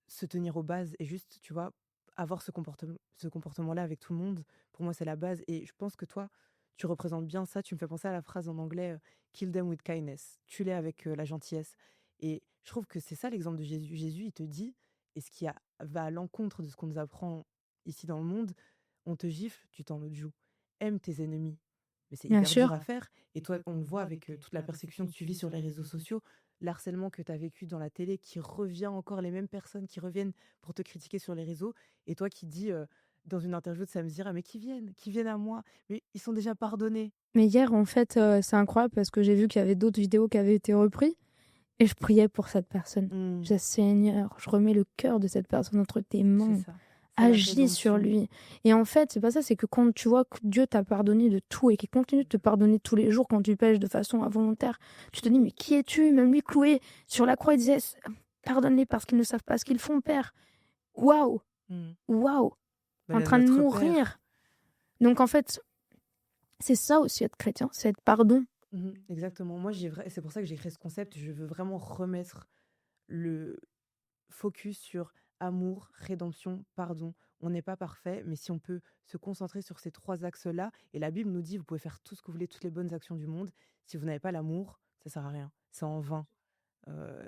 se tenir aux bases et juste, tu vois, avoir ce comportement-là avec tout le monde, pour moi, c'est la base. Et je pense que toi, tu représentes bien ça. Tu me fais penser à la phrase en anglais Kill them with kindness. Tue-les avec la gentillesse. Et je trouve que c'est ça l'exemple de Jésus. Jésus, il te dit, et ce qui va à l'encontre de ce qu'on nous apprend ici dans le monde, on te gifle, tu t'en l'autre joue. Aime tes ennemis. Mais c'est Bien hyper dur sûr. à faire. Et toi, on le voit avec toute la persécution que tu vis sur les réseaux sociaux, l'harcèlement que tu as vécu dans la télé, qui revient encore, les mêmes personnes qui reviennent pour te critiquer sur les réseaux, et toi qui dis dans une interview de Samzira, mais qui viennent à moi, mais ils sont déjà pardonnés. Mais hier, en fait, c'est incroyable parce que j'ai vu qu'il y avait d'autres vidéos qui avaient été reprises et je priais pour cette personne. Je disais, Seigneur, je remets le cœur de cette personne entre tes C'est mains. ça. C'est la Agis sur rédemption. lui. Et en fait, c'est pas ça, c'est que quand tu vois que Dieu t'a pardonné de tout et qu'il continue de te pardonner tous les jours quand tu pèches de façon involontaire, tu te dis, mais qui es-tu? Même lui cloué sur la croix, il disait, pardonne-les parce qu'ils ne savent pas ce qu'ils font, Père. Waouh! Waouh! Ben, En train de notre mourir. Père. Donc en fait, c'est ça aussi être chrétien, c'est être pardon. Exactement. Moi, c'est pour ça que j'ai créé ce concept. Je veux vraiment remettre le focus sur amour, rédemption, pardon. On n'est pas parfait, mais si on peut se concentrer sur ces 3 axes-là, et la Bible nous dit, vous pouvez faire tout ce que vous voulez, toutes les bonnes actions du monde, si vous n'avez pas l'amour, ça sert à rien. C'est en vain.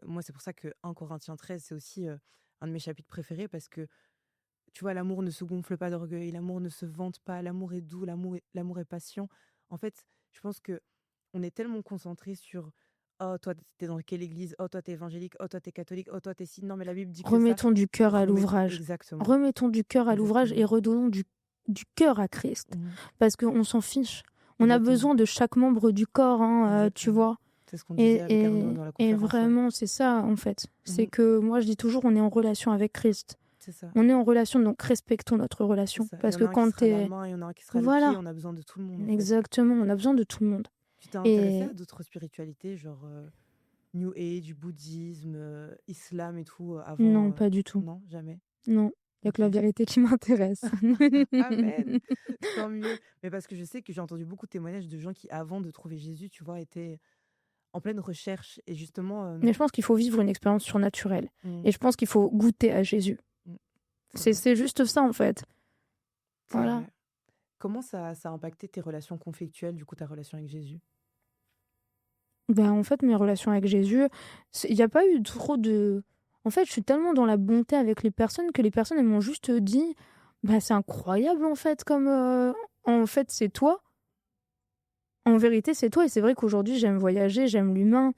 Moi, c'est pour ça que 1 Corinthiens 13, c'est aussi un de mes chapitres préférés, parce que, tu vois, l'amour ne se gonfle pas d'orgueil, l'amour ne se vante pas, l'amour est doux, l'amour est patient. En fait, je pense que on est tellement concentré sur oh, toi, t'es dans quelle église? Oh, toi, t'es évangélique. Oh, toi, t'es catholique. Oh, toi, t'es si. Non, mais la Bible dit que ça. Remettons du cœur à l'ouvrage. Exactement. Remettons du cœur à l'ouvrage et redonnons du cœur à Christ. Parce qu'on s'en fiche. On a besoin de chaque membre du corps, hein, tu vois. C'est ce qu'on disait avec Arnaud dans la conférence. Et vraiment, c'est ça, en fait. C'est que moi, je dis toujours, on est en relation avec Christ. C'est ça. On est en relation, donc respectons notre relation. Parce que quand t'es... Il y en a un qui sera la main, il y en a un qui sera le pied, on a besoin de tout le monde. Exactement, on a besoin de tout le monde. Tu t'es intéressée à d'autres spiritualités, genre New Age, bouddhisme, islam et tout avant? Non, pas du tout. Non, jamais? Non, il n'y a que la vérité qui m'intéresse. Amen. Tant mieux. Mais parce que je sais que j'ai entendu beaucoup de témoignages de gens qui, avant de trouver Jésus, tu vois, étaient en pleine recherche. Et justement... Mais je pense qu'il faut vivre une expérience surnaturelle. Et je pense qu'il faut goûter à Jésus. C'est juste ça, en fait. Voilà. Ouais. Comment ça a impacté tes relations conflictuelles, du coup, ta relation avec Jésus? Ben, en fait, mes relations avec Jésus, il n'y a pas eu trop de... En fait, je suis tellement dans la bonté avec les personnes que les personnes, elles m'ont juste dit, bah, c'est incroyable, en fait, comme... en fait, c'est toi. En vérité, c'est toi. Et c'est vrai qu'aujourd'hui, j'aime voyager, j'aime l'humain.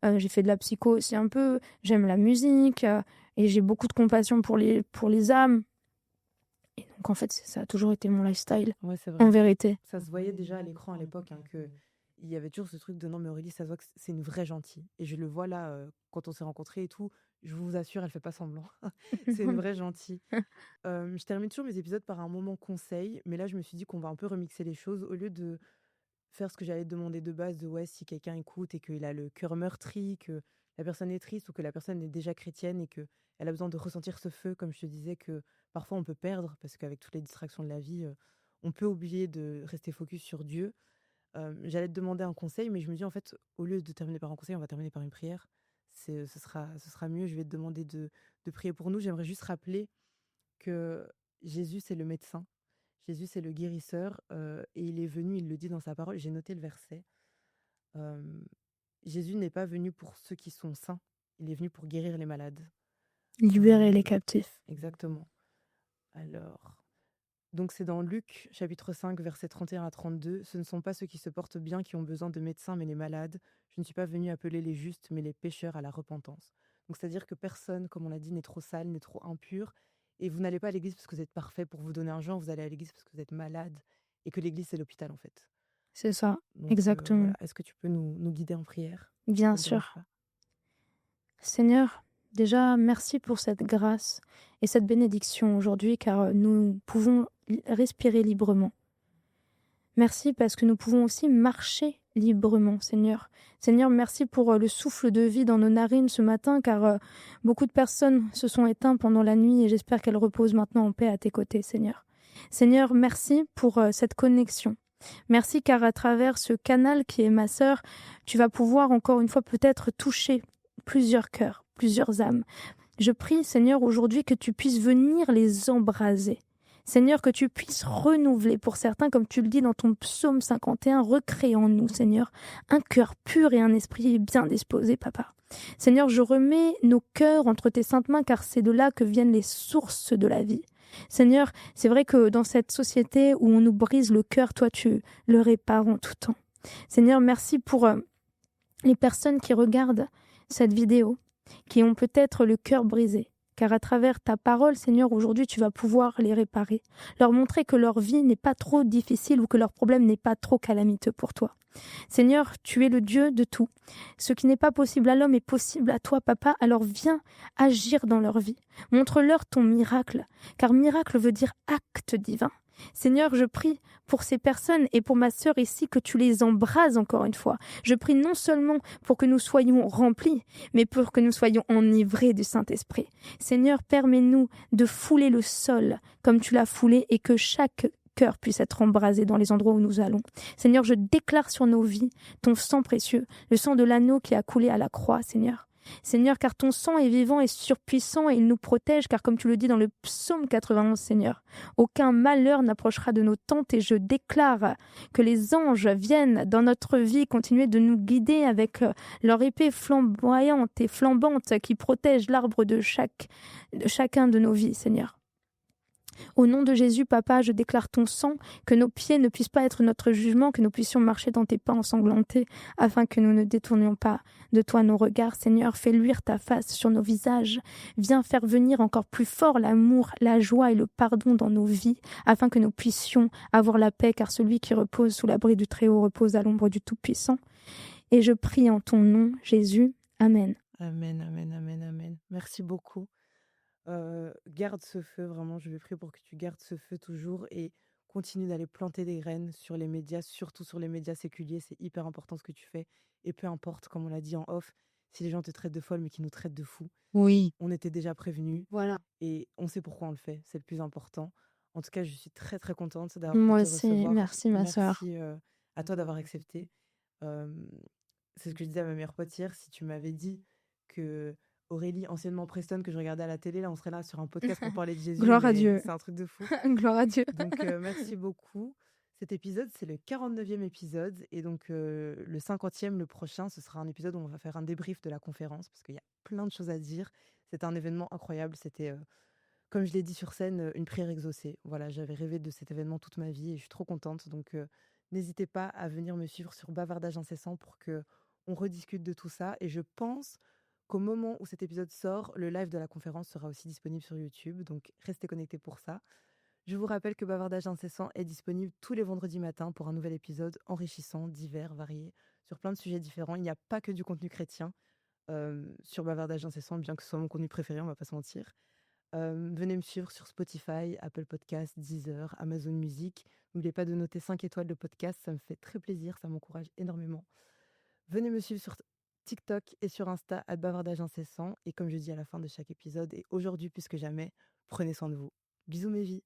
J'ai fait de la psycho aussi un peu. J'aime la musique. Et j'ai beaucoup de compassion pour les âmes. Et donc, en fait, ça a toujours été mon lifestyle. Ouais, c'est vrai. En vérité. Ça se voyait déjà à l'écran à l'époque, hein, que il y avait toujours ce truc de non, mais Aurélie, ça se voit que c'est une vraie gentille. Et je le vois là, quand on s'est rencontrés et tout. Je vous assure, elle fait pas semblant. C'est une vraie gentille. Je termine toujours mes épisodes par un moment conseil. Mais là, je me suis dit qu'on va un peu remixer les choses. Au lieu de faire ce que j'allais te demander de base, de ouais, si quelqu'un écoute et qu'il a le cœur meurtri, que la personne est triste ou que la personne est déjà chrétienne et qu'elle a besoin de ressentir ce feu, comme je te disais, que parfois on peut perdre, parce qu'avec toutes les distractions de la vie, on peut oublier de rester focus sur Dieu. J'allais te demander un conseil, mais je me dis en fait, au lieu de terminer par un conseil, on va terminer par une prière. Ce sera mieux, je vais te demander de prier pour nous. J'aimerais juste rappeler que Jésus, c'est le médecin. Jésus, c'est le guérisseur, et il est venu, il le dit dans sa parole, j'ai noté le verset. Jésus n'est pas venu pour ceux qui sont sains, il est venu pour guérir les malades. Libérer les captifs. Exactement. Alors, donc c'est dans Luc, chapitre 5, versets 31 à 32. Ce ne sont pas ceux qui se portent bien qui ont besoin de médecins, mais les malades. Je ne suis pas venu appeler les justes, mais les pécheurs à la repentance. Donc c'est-à-dire que personne, comme on l'a dit, n'est trop sale, n'est trop impur. Et vous n'allez pas à l'église parce que vous êtes parfait pour vous donner un genre, vous allez à l'église parce que vous êtes malade et que l'église, c'est l'hôpital en fait. C'est ça, Donc, exactement. voilà. Est-ce que tu peux nous guider en prière? Bien sûr. Seigneur, déjà, merci pour cette grâce et cette bénédiction aujourd'hui, car nous pouvons respirer librement. Merci parce que nous pouvons aussi marcher librement, Seigneur. Seigneur, merci pour le souffle de vie dans nos narines ce matin, car beaucoup de personnes se sont éteintes pendant la nuit et j'espère qu'elles reposent maintenant en paix à tes côtés, Seigneur. Seigneur, merci pour cette connexion. Merci car à travers ce canal qui est ma sœur, tu vas pouvoir encore une fois peut-être toucher plusieurs cœurs, plusieurs âmes. Je prie, Seigneur, aujourd'hui que tu puisses venir les embraser. Seigneur, que tu puisses renouveler pour certains, comme tu le dis dans ton psaume 51, recrée en nous, Seigneur, un cœur pur et un esprit bien disposé, Papa. Seigneur, je remets nos cœurs entre tes saintes mains, car c'est de là que viennent les sources de la vie. Seigneur, c'est vrai que dans cette société où on nous brise le cœur, toi, tu le répares en tout temps. Seigneur, merci pour les personnes qui regardent cette vidéo, qui ont peut-être le cœur brisé. Car à travers ta parole, Seigneur, aujourd'hui, tu vas pouvoir les réparer, leur montrer que leur vie n'est pas trop difficile ou que leur problème n'est pas trop calamiteux pour toi. Seigneur, tu es le Dieu de tout. Ce qui n'est pas possible à l'homme est possible à toi, Papa, alors viens agir dans leur vie. Montre-leur ton miracle, car miracle veut dire acte divin. Seigneur, je prie pour ces personnes et pour ma sœur ici que tu les embrases encore une fois. Je prie non seulement pour que nous soyons remplis, mais pour que nous soyons enivrés du Saint-Esprit. Seigneur, permets-nous de fouler le sol comme tu l'as foulé et que chaque cœur puisse être embrasé dans les endroits où nous allons. Seigneur, je déclare sur nos vies ton sang précieux, le sang de l'agneau qui a coulé à la croix, Seigneur. Seigneur, car ton sang est vivant et surpuissant et il nous protège, car comme tu le dis dans le psaume 91, Seigneur, aucun malheur n'approchera de nos tentes et je déclare que les anges viennent dans notre vie continuer de nous guider avec leur épée flamboyante et flambante qui protège l'arbre de chacun de nos vies, Seigneur. Au nom de Jésus, Papa, je déclare ton sang, que nos pieds ne puissent pas être notre jugement, que nous puissions marcher dans tes pas ensanglantés, afin que nous ne détournions pas de toi nos regards. Seigneur, fais luire ta face sur nos visages. Viens faire venir encore plus fort l'amour, la joie et le pardon dans nos vies, afin que nous puissions avoir la paix, car celui qui repose sous l'abri du Très-Haut repose à l'ombre du Tout-Puissant. Et je prie en ton nom, Jésus. Amen. Amen, amen, amen, amen. Merci beaucoup. Garde ce feu, vraiment, je vais prier pour que tu gardes ce feu toujours et continue d'aller planter des graines sur les médias, surtout sur les médias séculiers, c'est hyper important ce que tu fais. Et peu importe, comme on l'a dit en off, si les gens te traitent de folle mais qui nous traitent de fous, Oui, on était déjà prévenus voilà. et on sait pourquoi on le fait, c'est le plus important. En tout cas, je suis très très contente d'avoir pu Moi te aussi, recevoir. merci ma sœur. Merci à toi d'avoir accepté. Euh, c'est ce que je disais à ma meilleure pote hier, si tu m'avais dit que Aurélie, anciennement Preston, que je regardais à la télé, là on serait là sur un podcast pour parler de Jésus, Gloire à mais Dieu. c'est un truc de fou. Gloire à Dieu. Donc merci beaucoup. Cet épisode, c'est le 49e épisode et donc le 50e, le prochain, ce sera un épisode où on va faire un débrief de la conférence parce qu'il y a plein de choses à dire. C'était un événement incroyable, c'était, comme je l'ai dit sur scène, une prière exaucée. Voilà, j'avais rêvé de cet événement toute ma vie et je suis trop contente. Donc n'hésitez pas à venir me suivre sur Bavardage Incessant pour que on rediscute de tout ça. Et je pense qu'au moment où cet épisode sort, le live de la conférence sera aussi disponible sur YouTube. Donc restez connectés pour ça. Je vous rappelle que Bavardage Incessant est disponible tous les vendredis matins pour un nouvel épisode enrichissant, divers, varié, sur plein de sujets différents. Il n'y a pas que du contenu chrétien sur Bavardage Incessant, bien que ce soit mon contenu préféré, on va pas se mentir. Venez me suivre sur Spotify, Apple Podcasts, Deezer, Amazon Music. N'oubliez pas de noter 5 étoiles le podcast, ça me fait très plaisir, ça m'encourage énormément. Venez me suivre sur TikTok et sur Insta @bavardage incessant. Et comme je dis à la fin de chaque épisode, et aujourd'hui plus que jamais, prenez soin de vous. Bisous mes vies.